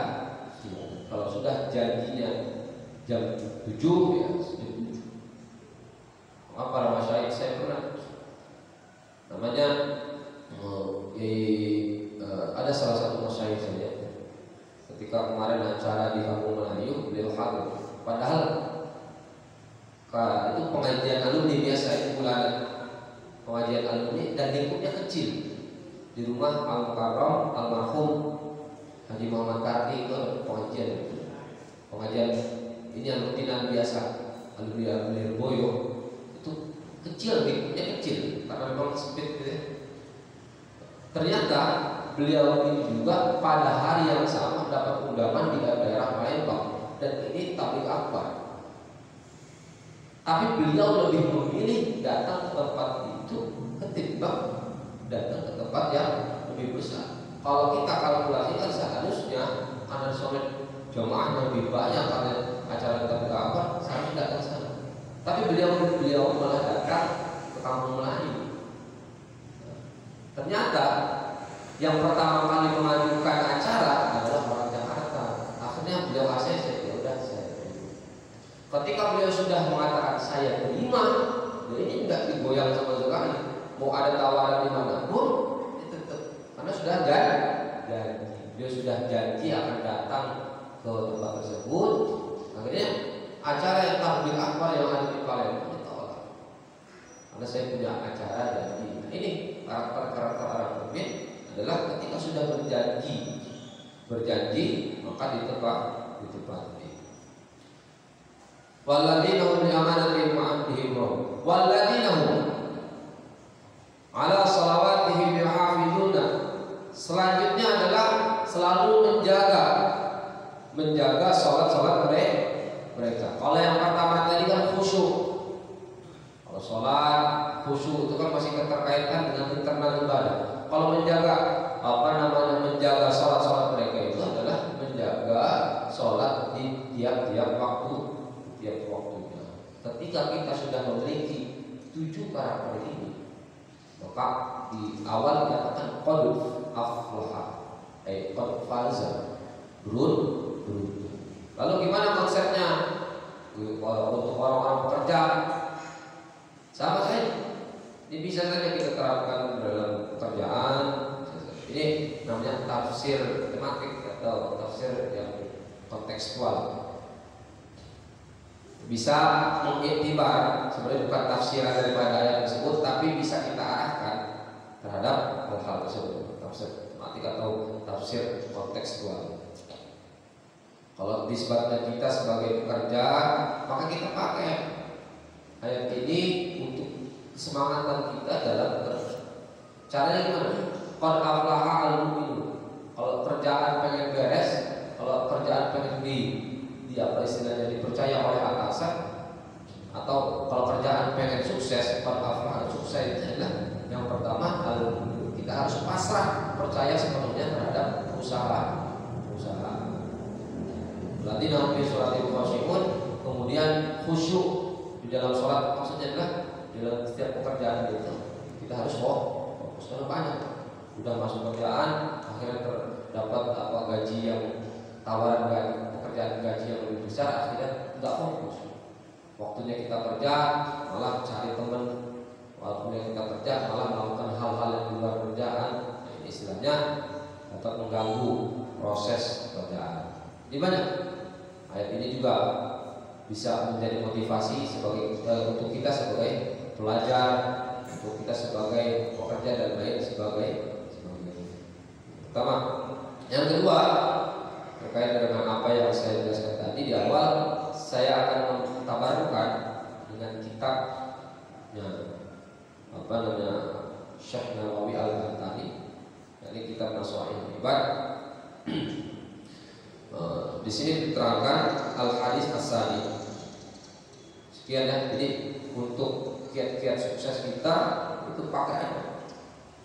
Kalau sudah janjinya jam 7 ya, jam 7. Para masyayikh saya pernah namanya ada salah satu masyayikh saya ketika kemarin acara di Kampung Melayu, beliau hadir. Padahal itu pengajian alumni biasa, itu bulanan pengajian alumni, dan lingkupnya kecil di rumah Al-Mukarram almarhum Haji Muhammad Karti. Itu pengajian ini rutinan biasa alumni Boyo. Itu kecil, lingkupnya kecil karena memang sempit gitu ya. Ternyata beliau ini juga pada hari yang sama dapat undangan di daerah Palembang, dan ini tabligh akbar. Tapi beliau lebih memilih datang ke tempat itu ketimbang datang ke tempat yang lebih besar. Kalau kita kalkulasikan seharusnya anak soleh jamaah lebih banyak karena acara tabligh akbar, seharusnya datang sana. Tapi beliau malah datang ke Kampung Melayu. Ternyata yang pertama kali mengajukan acara adalah orang Jakarta. Akhirnya beliau ACC, ya udah saya terima. Ketika beliau sudah mengatakan saya terima, ini enggak digoyang sama sekali. Mau ada tawaran di mana pun, tetap. Karena sudah janji. Beliau sudah janji akan datang ke tempat tersebut. Akhirnya acara yang tabligh akbar yang ada di Palembang ditolak. Karena saya punya acara janji. Nah, ini karakter orang mukmin adalah ketika sudah berjanji maka ditepati. Walladzina hum li amanatihim wa ahdihim ra'un walladzina hum ala salawatihim yuhafizuna. Selanjutnya adalah selalu menjaga salat mereka. Kalau yang pertama tadi kan khusyuk. Kalau salat khusyuk itu kan masih keterkaitan dengan internal ibadah. Kalau menjaga menjaga salat mereka itu adalah menjaga salat di tiap waktunya. Ketika kita sudah memiliki 7 karakter ini, maka di awal dikatakan qad aflaha, qad faza, beruntung. Lalu gimana konsepnya untuk orang-orang pekerja? Sama saja. Ini bisa saja kita terapkan dalam pekerjaan. Ini namanya tafsir tematik atau tafsir yang kontekstual. Bisa mengiktibar, sebenarnya bukan tafsiran daripada ayat tersebut, tapi bisa kita arahkan terhadap hal-hal tersebut. Tafsir tematik atau tafsir kontekstual. Kalau disebutkan kita sebagai pekerja, maka kita pakai ayat ini untuk kesemangatan kita dalam bekerja. Caranya gimana? Qad aflaha al-mu'minun. Kalau kerjaan pengen beres, kalau kerjaan pengen di apa istilahnya dipercaya oleh atasan, atau kalau kerjaan pengen sukses, qad aflaha, sukses itu adalah yang pertama al-mu'minun. Kita harus pasrah, percaya sepenuhnya terhadap usaha. Berarti nanti sholat itu khusyuk, kemudian khusyuk di dalam sholat, maksudnya adalah dalam setiap pekerjaan itu kita harus fokus. Karena banyak udah masuk kerjaan, akhirnya terdapat gaji yang tawaran pekerjaan gaji yang lebih besar, akhirnya tidak fokus. Waktunya kita kerja malah cari teman, waktunya kita kerja malah melakukan hal-hal yang di luar kerjaan. Ini istilahnya dapat mengganggu proses pekerjaan. Di mana ayat ini juga bisa menjadi motivasi untuk kita sebagai pelajar, untuk kita sebagai pekerja dan lain sebagainya. Pertama, yang kedua terkait dengan apa yang saya jelaskan tadi di awal, saya akan mentabarkan dengan kitabnya Syekh Nawawi Al-Bantani, yakni kitab Nasha'il Ibad. Di sini diterangkan al-hadis as-sani. Sekian ya. Jadi untuk kiat-kiat sukses kita itu pakai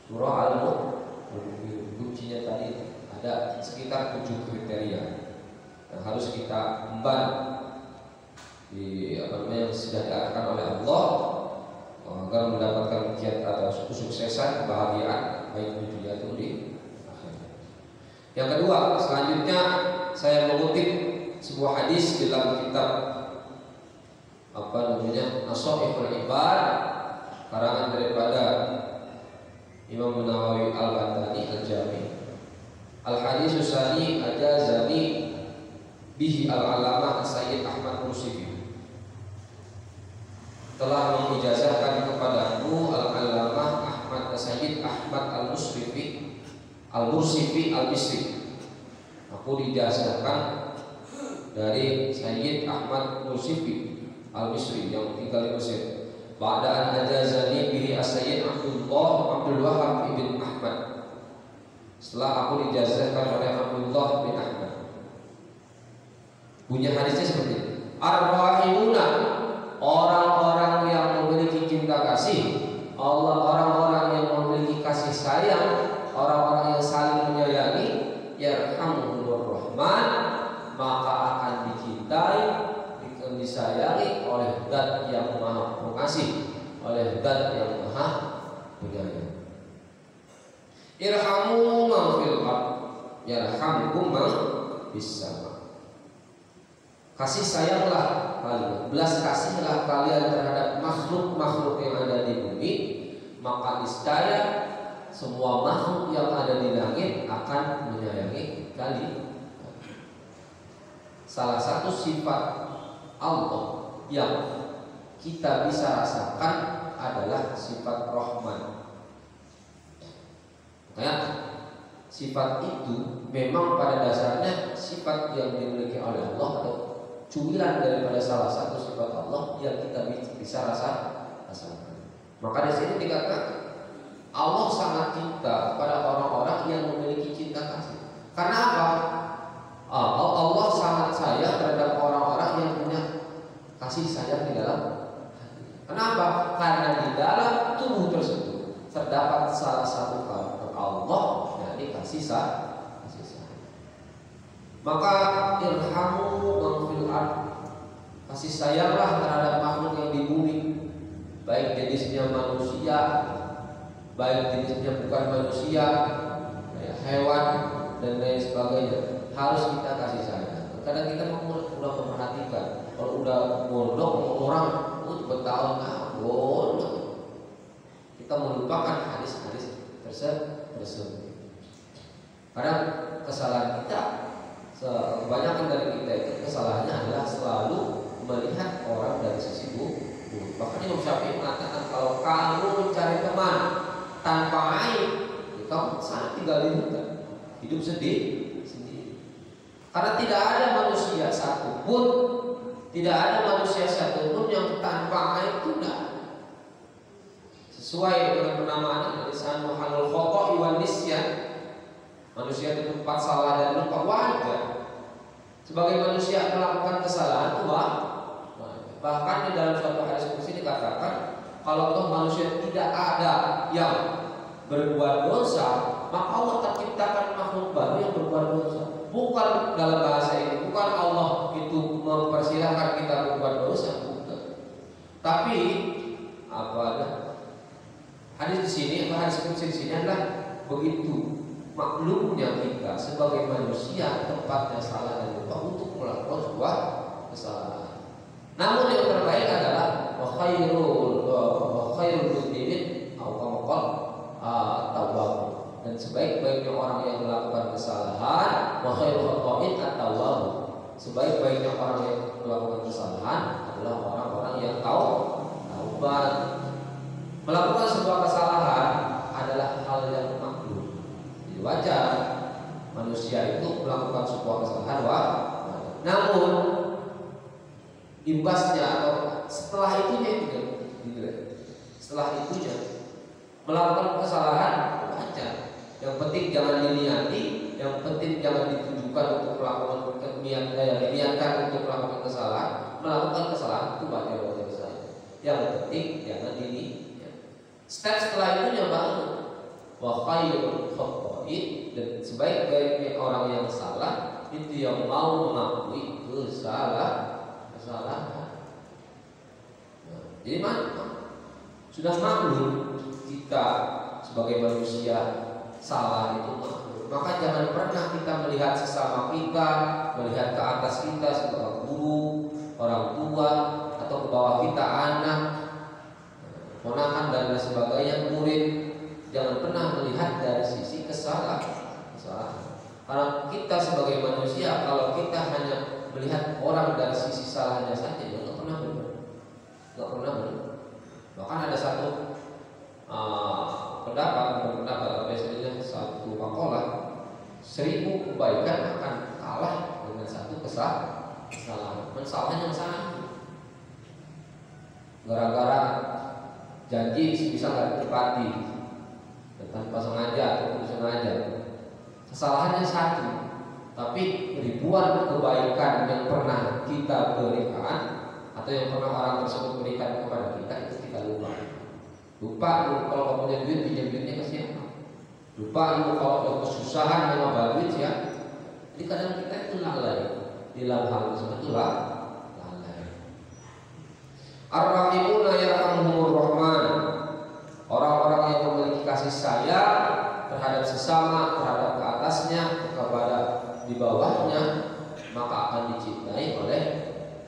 surah Al-Mu'minun. Kuncinya tadi ada sekitar 7 kriteria yang harus kita emban di yang sudah diarahkan oleh Allah agar mendapatkan kiat atau kesuksesan, kebahagiaan baik di dunia atau di akhirat. Yang kedua, selanjutnya saya mengutip sebuah hadis dalam kitab Nasha'il Ibad karangan daripada Imam Nawawi Al-Bantani Al-Jami. Al-hadis tsani ajazani bihi al-alamah Sayyid Ahmad Mursifi. Telah mengijazahkan kepadaku al-alamah Sayyid Ahmad Al-Mursifi Al-Misri. Aku dijazahkan dari Sayyid Ahmad Mursifi Al-Misri yang tinggal di Mesir. Ba'da'an ajazani bihi as-Sayyid Abdul Wahab ibn Ahmad. Setelah aku dijazahkan oleh Abdullah bin Ahmad. Bunyi hadisnya seperti ini. Ar-rahimuna, orang-orang yang memiliki cinta kasih Allah, orang-orang yang memiliki kasih sayang, orang-orang yang saling menyayangi, yarhamuhumur rahman, maka akan dicintai, disayangi oleh Zat yang Maha Pengasih, oleh Zat yang Maha Penyayang. Irhamu man fil ard yarhamkum man fis sama. Kasih sayanglah kalian, belas kasihlah kalian terhadap makhluk-makhluk yang ada di bumi, maka niscaya semua makhluk yang ada di langit akan menyayangi kalian. Salah satu sifat Allah yang kita bisa rasakan adalah sifat Rahman. Makanya sifat itu memang pada dasarnya sifat yang dimiliki oleh Allah atau cuilan daripada salah satu sifat Allah yang kita bisa rasakan. Maka di sini dikatakan Allah sangat cinta kepada orang-orang yang memiliki cinta kasih. Karena apa? Allah sangat sayang terhadap orang-orang yang punya kasih sayang di dalam hati. Kenapa? Karena di dalam tubuh tersebut terdapat salah satu karakter Allah, yakni kasih sayang. Maka irhamu man fil ard, kasih sayanglah terhadap makhluk yang di bumi, baik jenisnya manusia, baik jenisnya bukan manusia, hewan dan lain sebagainya. Harus kita kasih sayang. Kadang kita udah memperhatikan, kalau udah mondok orang bertahun tahun kita melupakan hadis-hadis tersebut. Kadang kesalahan kita, kebanyakan dari kita itu kesalahannya adalah selalu melihat orang dari sisi buruk. Bahkan Imam Syafi'i mengatakan kalau kamu mencari teman tanpa aib, kamu sangat tinggalin hidup sendiri. Karena tidak ada manusia satupun, yang tanpa aib itu tidak. Sesuai dengan penamaannya, lisanul halul khata' wan nisyan. Manusia itu tempat salah dan lupa, wajar. Sebagai manusia melakukan kesalahan itu wajar. Bahkan di dalam suatu hadis qudsi dikatakan kalau toh manusia tidak ada yang berbuat dosa, maka Allah terciptakan makhluk baru yang berbuat dosa. Bukan dalam bahasa ini, bukan Allah itu mempersilahkan kita berbuat dosa, bukan. Tapi hadis di sini, hadis qudsi di sini adalah begitu maklumnya kita sebagai manusia tempatnya salah dan lupa untuk melakukan sebuah kesalahan. Namun yang terbaik adalah khairul mudhirin tawwab, dan sebaik-baiknya orang yang melakukan kesalahan khairul khata'in at-tawwab, sebaik-baiknya orang yang melakukan kesalahan adalah orang-orang yang taubat. Melakukan sebuah kesalahan adalah hal yang maklum, wajar. manusia itu melakukan sebuah kesalahan namun imbasnya atau setelah itunya melakukan kesalahan wajar. Yang penting jangan diniati, yang penting jangan ditujukan untuk melakukan diniatkan untuk melakukan kesalahan. Melakukan kesalahan itu wajar saja. Yang penting jangan step setelah itunya baru wa khairul khata'in, dan sebaik-baiknya orang yang salah itu yang mau mengakui kesalahan. Jadi sudah maklum kita sebagai manusia salah itu maklum. Maka jangan pernah kita melihat sesama kita, melihat ke atas kita sebagai guru, orang tua, atau ke bawah kita anak, ponakan dan lain sebagainya, murid. Jangan pernah melihat dari sisi kesalahan. Karena kita sebagai manusia, kalau kita hanya melihat orang dari sisi salahnya saja, ya nggak pernah benar. Bahkan ada satu pendapat atau istilahnya satu makalah, 1000 kebaikan akan kalah dengan satu kesalahan. Salahnya salah. Gara-gara janji bisa nggak ditepati, tanpa sengaja atau sengaja. Kesalahannya satu, tapi ribuan kebaikan yang pernah kita berikan atau yang pernah orang tersebut berikan kepada kita itu kita lupa kalau kamu punya duit, pinjam duitnya ke siapa? Lupa kalau ada kesusahan menambah duit ya. Jadi kadang kita itu lalai di dalam hal tersebut, itu lalai. Ar-rahimuna yarhamuhumur rahman. Orang-orang yang memiliki kasih sayang terhadap sesama, terhadap ke atasnya, kepada di bawahnya, maka akan dicintai oleh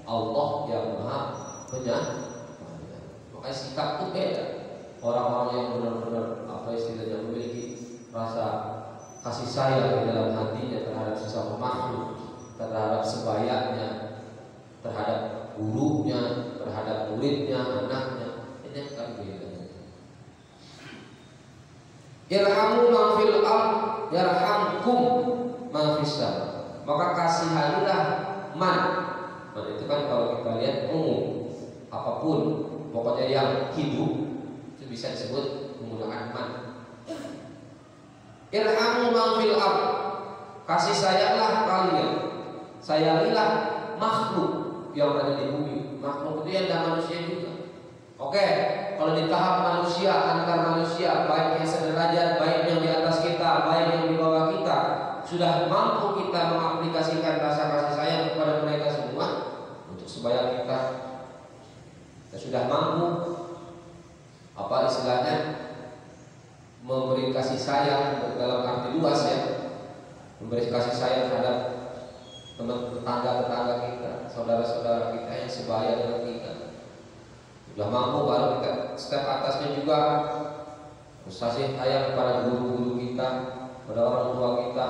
Allah yang Maha Penyayang. Makanya sikap itu beda. Orang-orang yang benar-benar istilahnya memiliki rasa kasih sayang di dalam hatinya terhadap sesama makhluk, terhadap sebayanya, terhadap gurunya, terhadap muridnya, anaknya, ini akan beda. Irhamu man fil ard yarhamkum man fis sama. Maka kasihanilah man itu kan kalau kita lihat umum, apapun pokoknya yang hidup itu bisa disebut menggunakan man. Irhamu man fil ard, kasih sayanglah kalian, sayangilah makhluk yang ada di bumi. Makhluk itu yang ada manusia juga. Oke, kalau di tahap manusia, antar manusia, baik yang sederajat, baik yang di atas kita, baik yang di bawah kita, sudah mampu kita mengaplikasikan rasa kasih sayang kepada mereka semua untuk sebaya kita sudah mampu istilahnya memberi kasih sayang dalam arti luas ya, memberi kasih sayang terhadap tetangga kita, saudara-saudara kita yang sebaya dengan kita. Sudah mampu baru kita step atasnya juga kasih sayang kepada guru-guru kita, kepada orang tua kita.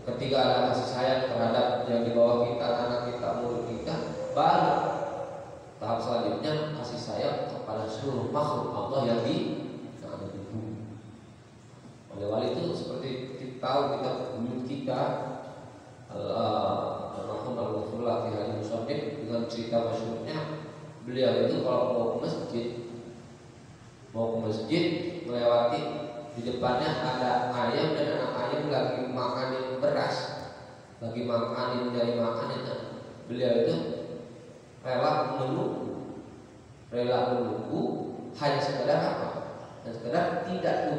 Ketiga ada kasih sayang terhadap yang di bawah kita, anak kita, murid kita. Baru tahap selanjutnya kasih sayang kepada seluruh makhluk Allah yang ada di bumi. Oleh wali itu seperti kita tahu kita guru kita almarhum Al-Ghafurullah Haji Musonib dengan cerita masyhurnya. Beliau itu kalau mau ke masjid melewati di depannya ada ayam dan anak ayam lagi makanin beras, lagi makanin dari makanan. Beliau itu rela menunggu hanya sekedar apa? Dan sekedar tidak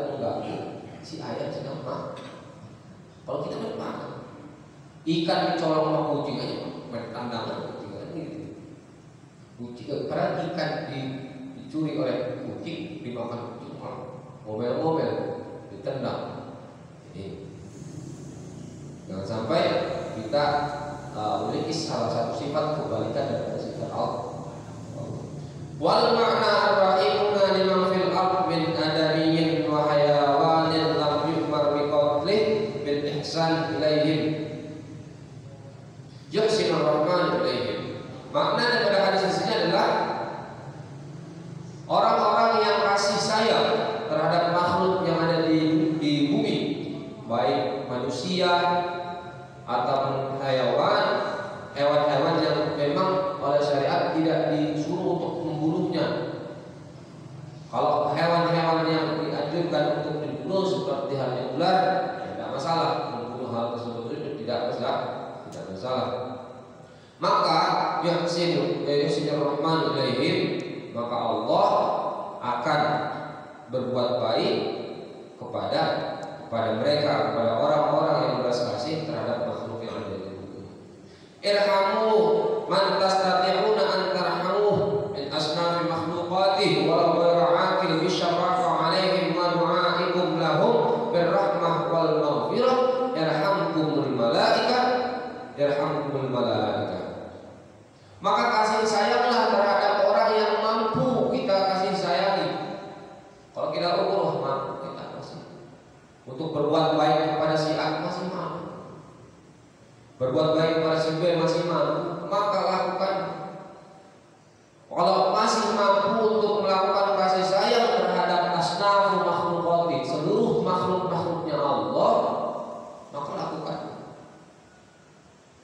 mengganggu si ayam sedang makan. Kalau kita makan ikan dicolong sama kucing aja, main tandangan kucing kan gitu. Kucing karena ikan dicuri oleh kucing, dimakan kucing, ngomel-ngomel, ditendang. Jadi jangan sampai kita memiliki salah satu sifat kebalikan dari sifat Allah. Wal makna ar-rahimuna liman fil ard min adamiyyin wa hayawanin lam yu'mar bi qatlih bil ihsan ilaihim yuhsinur rahman ilaihim. Makna daripada hadis ini adalah orang-orang yang kasih sayang terhadap makhluk yang ada di bumi, baik manusia ataupun hewan-hewan yang memang oleh syariat tidak disuruh untuk membunuhnya. Kalau hewan-hewan yang dianjurkan untuk dibunuh seperti halnya ular, tidak masalah. Membunuh hal tersebut itu tidak masalah. Maka yuhsinu rahman ilaihim, maka Allah akan berbuat baik kepada mereka, kepada orang-orang yang belas kasih terhadap makhluk yang ada di bumi. Irhamu man tastati'una an tarhamuh min asnafi makhluqatihi walau ghayra aqil bi syafaqah 'alaihim wa du'a'ikum lahum birrahmah wal maghfirah yarhamkumul malaikah. Maka kasih sayanglah terhadap orang yang mampu kita kasih sayangi. Kalau kita mampu kita kasih. Untuk berbuat baik kepada si A masih mampu, berbuat baik kepada si B masih mampu, maka lakukan. Kalau masih mampu untuk melakukan kasih sayang terhadap asnafu makhlukati, seluruh makhluk-makhluknya Allah, maka lakukan.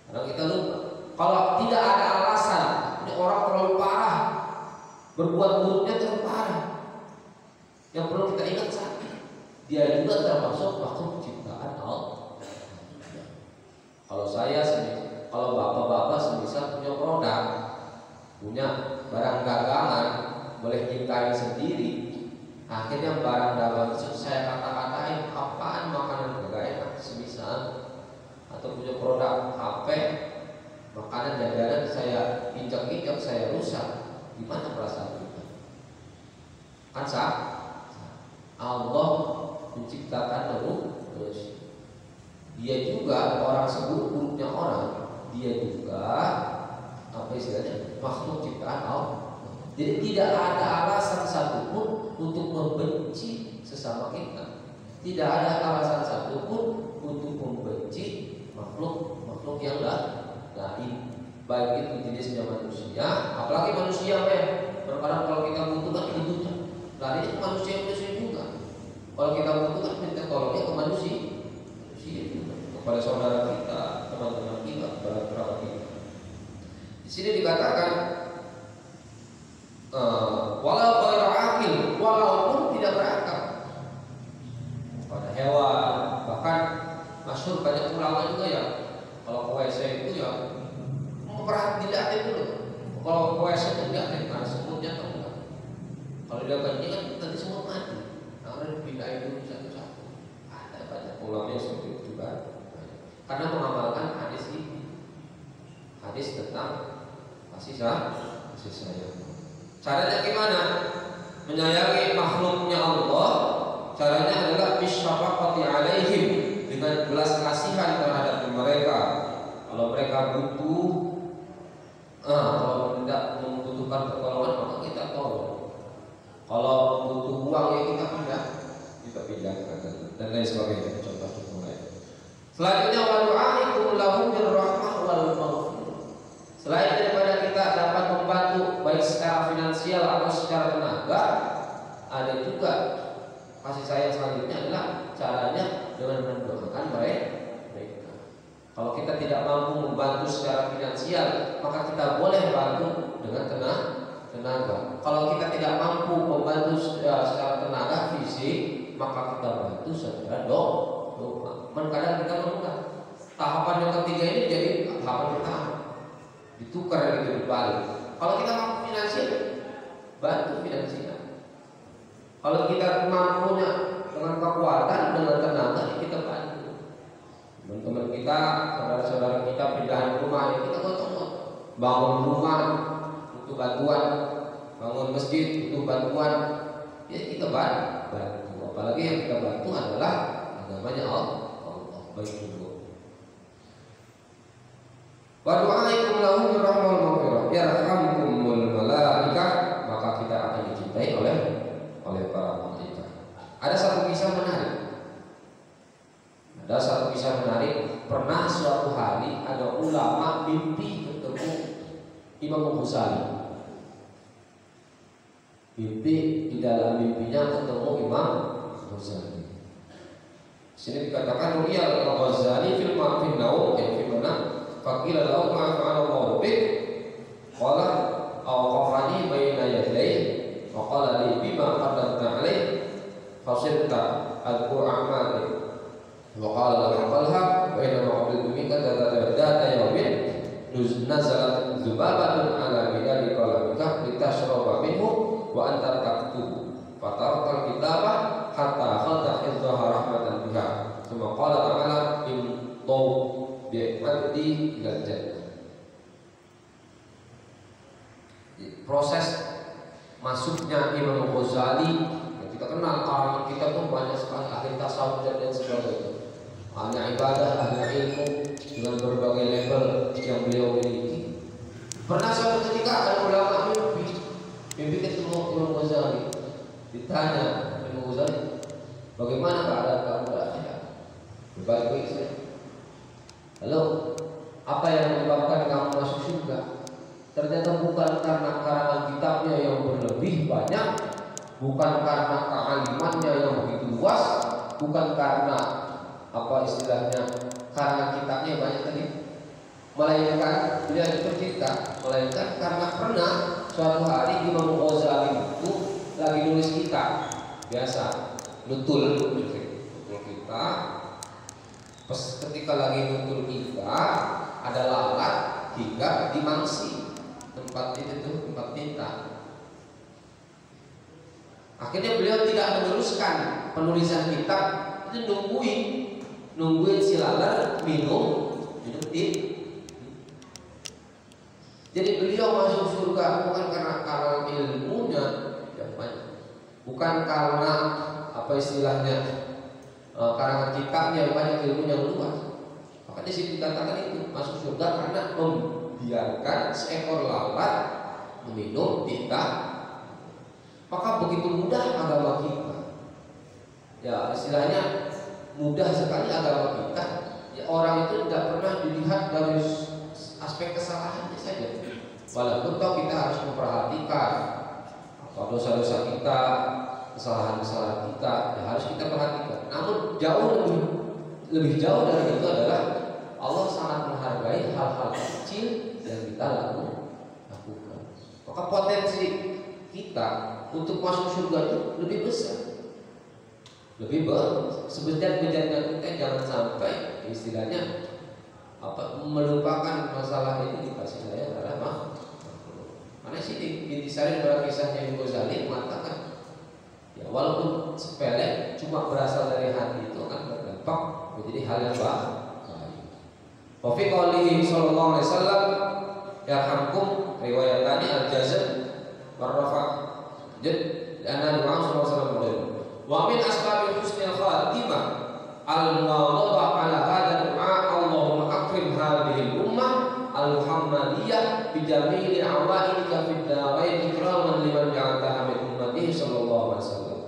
Karena kita lupa, kalau tidak ada alasan, ini orang terlalu parah, berbuat buruknya terlalu parah, yang perlu kita ingat dia juga termasuk makhluk ciptaan Allah. Kalau bapak-bapak semisal punya produk, punya barang dagangan, boleh cintai sendiri. Akhirnya barang dagangan itu saya kata-katain, apaan makanan gak enak, semisal, atau punya produk HP, makanan jajanan saya injak-injak, saya rusak, gimana perasaan kita? Kan Allah menciptakan manusia. Dia juga orang seburuk-buruknya orang, dia juga makhluk ciptaan Allah. Jadi tidak ada alasan satupun untuk membenci sesama kita. Tidak ada alasan satupun untuk membenci makhluk yang lain, baik itu jenisnya manusia, apalagi manusia berkadang kalau kita butuhkan lari ke manusia juga. Kalau kita butuhkan minta tolongnya ke manusia juga, kepada saudara kita, teman-teman kita, kerabat kita. Di sini dikatakan walaupun tidak berakal, pada hewan, bahkan masyhur banyak ulama juga ya, kalau ke WC itu ya dilihatin dulu. Kalau ke WC itu dilihatin karena semutnya atau enggak. Kalau dia kencing kan nanti semut mati. Nah, dipindahin dulu satu-satu. Ada banyak ulama yang seperti itu juga. Karena mengamalkan hadis ini, hadis tentang kasih sayang. Caranya gimana? Menyayangi makhluknya Allah. Caranya adalah bisyafaqati alaihim, dengan belas kasihan terhadap mereka. Kalau mereka butuh, kalau tidak membutuhkan pertolongan, maka kita tolong. Kalau butuh uang ya kita pindahkan dan lain sebagainya. Contoh lain. Selanjutnya wadu'aikum lahum birrahmah wal maghfirah. Selain daripada kita dapat membantu baik secara finansial atau secara tenaga, ada juga kasih sayang selanjutnya adalah caranya dengan mendoakan mereka. Kalau kita tidak mampu membantu secara finansial, maka kita boleh bantu dengan tenaga. Kalau kita tidak mampu membantu secara tenaga fisik, maka kita bantu secara doa. Kadang kita menukar. Tahapan yang ketiga ini jadi tahapan pertama, ditukar gitu, dibalik. Kalau kita mampu finansial, bantu finansial. Kalau kita mampunya dengan kekuatan, dengan tenaga, kita bantu. Teman-teman kita, saudara-saudara kita pindahan rumah, ya kita gotong-gotong. Bangun rumah butuh bantuan, bangun masjid butuh bantuan, ya kita bantu. Apalagi yang kita bantu adalah agamanya Allah. Baik itu. Wa du'aikum lahum birrahmah wal maghfirah yarhamkumul malaikah, maka kita akan dicintai oleh para malaikat. Ada satu kisah menarik. Pernah suatu hari ada ulama mimpi ketemu Imam Ghazali. Di dalam mimpinya ketemu Imam Ghazali. Sini dikatakan ru'yal Ghazali fil ma'fin naum yang fi mana faqila lahu ma fa'ala Allahu bik qala awqafani baina yaday wa qala li bima qaddamta alayh fasirta al-qur'amani wa qala al-qalha wa inna ma'abil bimika data yawmin nazalat zubabatun ala bidali qalamika litashraba minhu wa anta taktubu fatarkal kitabah hatta khata hizzaha rahmatan biha thumma qala ta'ala in taw bi'addi ila jannah. Proses masuknya Imam Ghazali yang kita kenal, karangan kita pun banyak sekali, ahli tasawuf dan sebagainya, ahli ibadah, ahli ilmu dengan berbagai level yang beliau miliki. Pernah suatu ketika ada ulama mimpi ketemu Imam Ghazali, ditanya Imam Ghazali, bagaimana keadaan kamu akhirnya? Baik-baik saja. Lalu apa yang menyebabkan kamu masuk surga? Ternyata bukan karena karangan kitabnya yang berlebih banyak, bukan karena kealimannya yang begitu luas, bukan karena apa istilahnya karangan kitabnya banyak tadi, melainkan beliau bercerita, melainkan karena pernah suatu hari Imam Ghazali itu lagi nulis kitab biasa, nutul kita. Pas ketika lagi nutul kita ada lalat hingga dimangsi tempat itu tuh, tempat tinta. Akhirnya beliau tidak meneruskan penulisan kitab, itu nungguin si lalat minum Jadi beliau masuk surga bukan karena ilmunya yang banyak, bukan karena apa istilahnya karangan kitabnya yang banyak, ilmunya yang luas. Maka di sini dikatakan itu masuk surga karena membiarkan seekor lalat meminum tinta. Maka begitu mudah agama kita. Ya istilahnya mudah sekali agama kita. Ya, orang itu tidak pernah dilihat dari aspek kesalahannya saja. Walaupun kita harus memperhatikan apa dosa-dosa kita, kesalahan-kesalahan kita, ya harus kita perhatikan. Namun jauh lebih jauh dari itu adalah Allah sangat menghargai hal-hal kecil yang kita lakukan. Maka potensi kita untuk masuk surga itu lebih besar, lebih sebejat-bejatnya kita jangan sampai istilahnya apa melupakan masalah ini dikasih saya adalah mana sih diintisari pada kisahnya Imam Ghazali mengatakan ya walaupun sepele cuma berasal dari hati itu akan berdampak menjadi hal yang baik. Wa fi qoulihi sallallahu alaihi wasallam yarhamkum riwayat tadi al-jazm warrafa jad ana doa sallallahu alaihi wasallam wa min asbabi husnil khatimah al-muwadhabah ala hadha du'a Allahumma akrim hadhihi al-ummah al-muhammadiyah bi jami'i awailika fid darain ikraman liman ja'altaha min ummatihi sallallahu alaihi wasallam.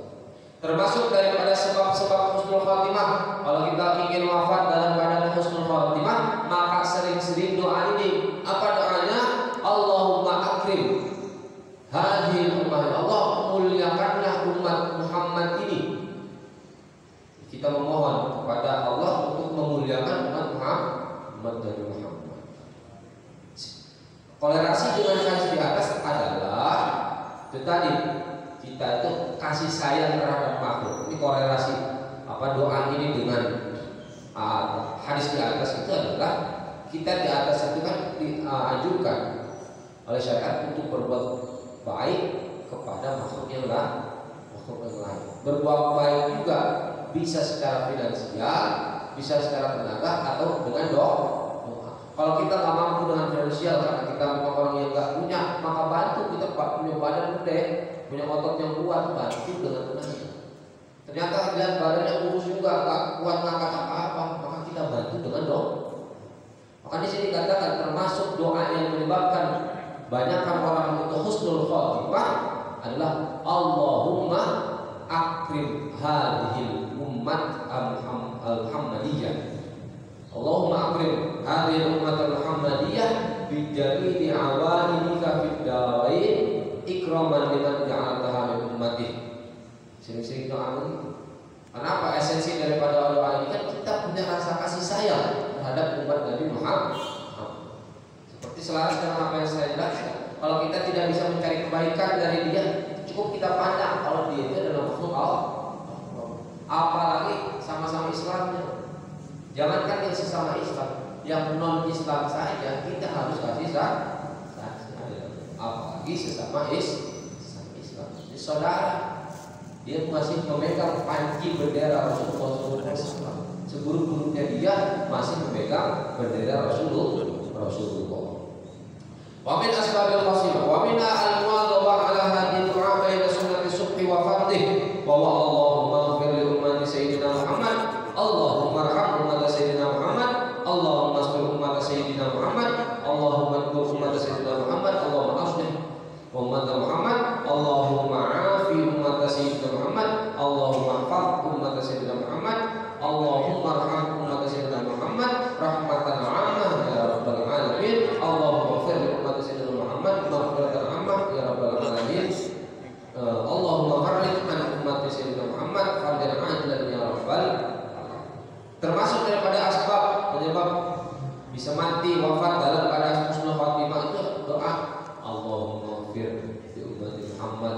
Termasuk daripada sebab-sebab husnul khatimah, kalau kita ingin wafat dalam keadaan husnul khatimah, maka sering-sering doa ini. Apa doanya? Allahumma akrim hadhihi ummah, Allah muliakanlah umat Muhammad ini. Kita memohon kepada Allah untuk memuliakan umat Nabi Muhammad. Kolerasi dengan hadis di atas adalah itu tadi, kita itu kasih sayang terhadap makhluk. Ini korelasi apa doa ini dengan hadis di atas itu adalah kita di atas itu kan dianjurkan oleh syariat untuk berbuat baik kepada makhluk yang lain. Berbuat baik juga bisa secara finansial, bisa secara tenaga atau dengan doa. Kalau kita nggak mampu dengan finansial karena kita orang yang nggak punya, maka bantu kita punya badan gede, punya otot yang kuat, bantu dengan tenaga. Ternyata lihat badannya kurus juga, nggak kuat ngangkat apa-apa, maka kita bantu dengan doa. Maka di sini katakan termasuk doa yang menyebabkan banyakkan orang itu husnul khotimah adalah Allahumma akrim hadhil ummat al-Muhammadiyah. Allahumma akrim hadhil ummat al-Muhammadiyah bi jami'i awailika fid darain ikraman liman ja'altaha min ummati. Sering-sering doa ini. Kenapa esensi daripada doa ini dia cukup kita pandang kalau dia itu adalah makhluk Allah. Apalagi sama-sama Islamnya. Jangankan yang sesama Islam, yang non Islam saja kita harus kasih saksi. Apalagi sesama Islam. Jadi saudara, dia masih memegang panji bendera Rasulullah SAW. Seburuk-buruknya dia masih memegang bendera Rasulullah. Wa min asbabil qasimah wa min al-muwadhabah ala hadhihi du'a baina sunnati subhi wa fardhi wa Allahumma ighfir li ummati sayyidina Muhammad, Allahumma arham ummata sayyidina Muhammad, Allahumma astur ummata sayyidina Muhammad, Allahumma adkur ummata sayyidina Muhammad, Allahumma aslih ummata Muhammad, Allahumma afi ummata sayyidina Muhammad, Allahumma ahfaz ummata sayyidina Muhammad, Allahumma arham ummata sayyidina Muhammad rahmatan 'ammah ya rabbal alamin, Allahumma ighfir li ummati sayyidina Muhammad maghfiratan 'ammah ya rabbal alamin, Allahumma farrij an ummati sayyidina Muhammad farjan 'ajilan ya rabbal. Termasuk daripada asbab penyebab bisa mati wafat dalam keadaan husnul khatimah itu doa Allahumma ighfir li ummati Muhammad,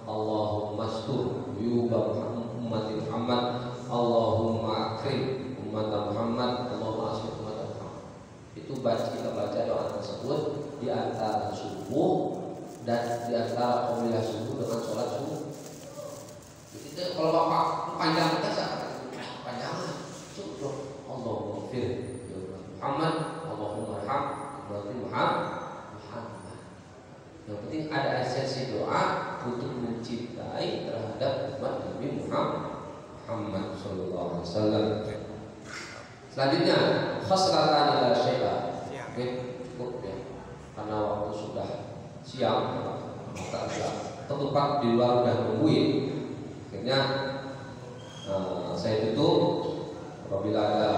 Allahumma astur uyuba ummati Muhammad, Allahumma akrim umat Muhammad, Allahumma aslih umat Muhammad. Itu kita baca doa tersebut di antara subuh dan di antara qomiyah subuh dengan sholat subuh. Jadi kalau bapak panjang kita panjang cukup Allahumma ighfir Muhammad, Allahumma arham umat Muhammad. Yang penting ada esensi doa untuk mencintai terhadap umat Nabi Muhammad sallallahu alaihi wasallam. Selanjutnya khaslatan la syai'a. Oke, cukup ya. Karena waktu sudah siang, maka agak ketupat di luar udah nungguin. Akhirnya saya tutup. Apabila ada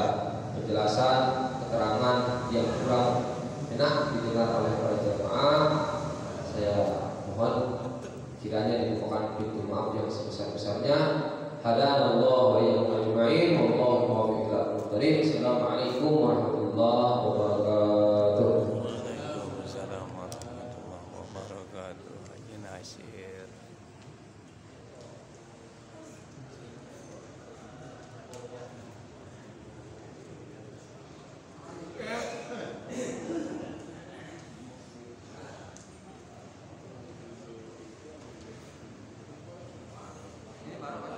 penjelasan, keterangan yang kurang enak didengar oleh para jemaah, saya mohon kiranya dibukakan pintu maaf yang sebesar-besarnya. Hadanallahu wa iyyakum ajma'in. Wallahu muwaffiq ila aqwamit. Assalamualaikum warahmatullahi wabarakatuh. Waalaikumsalam warahmatullahi wabarakatuh. Haji Nasir. Ini baru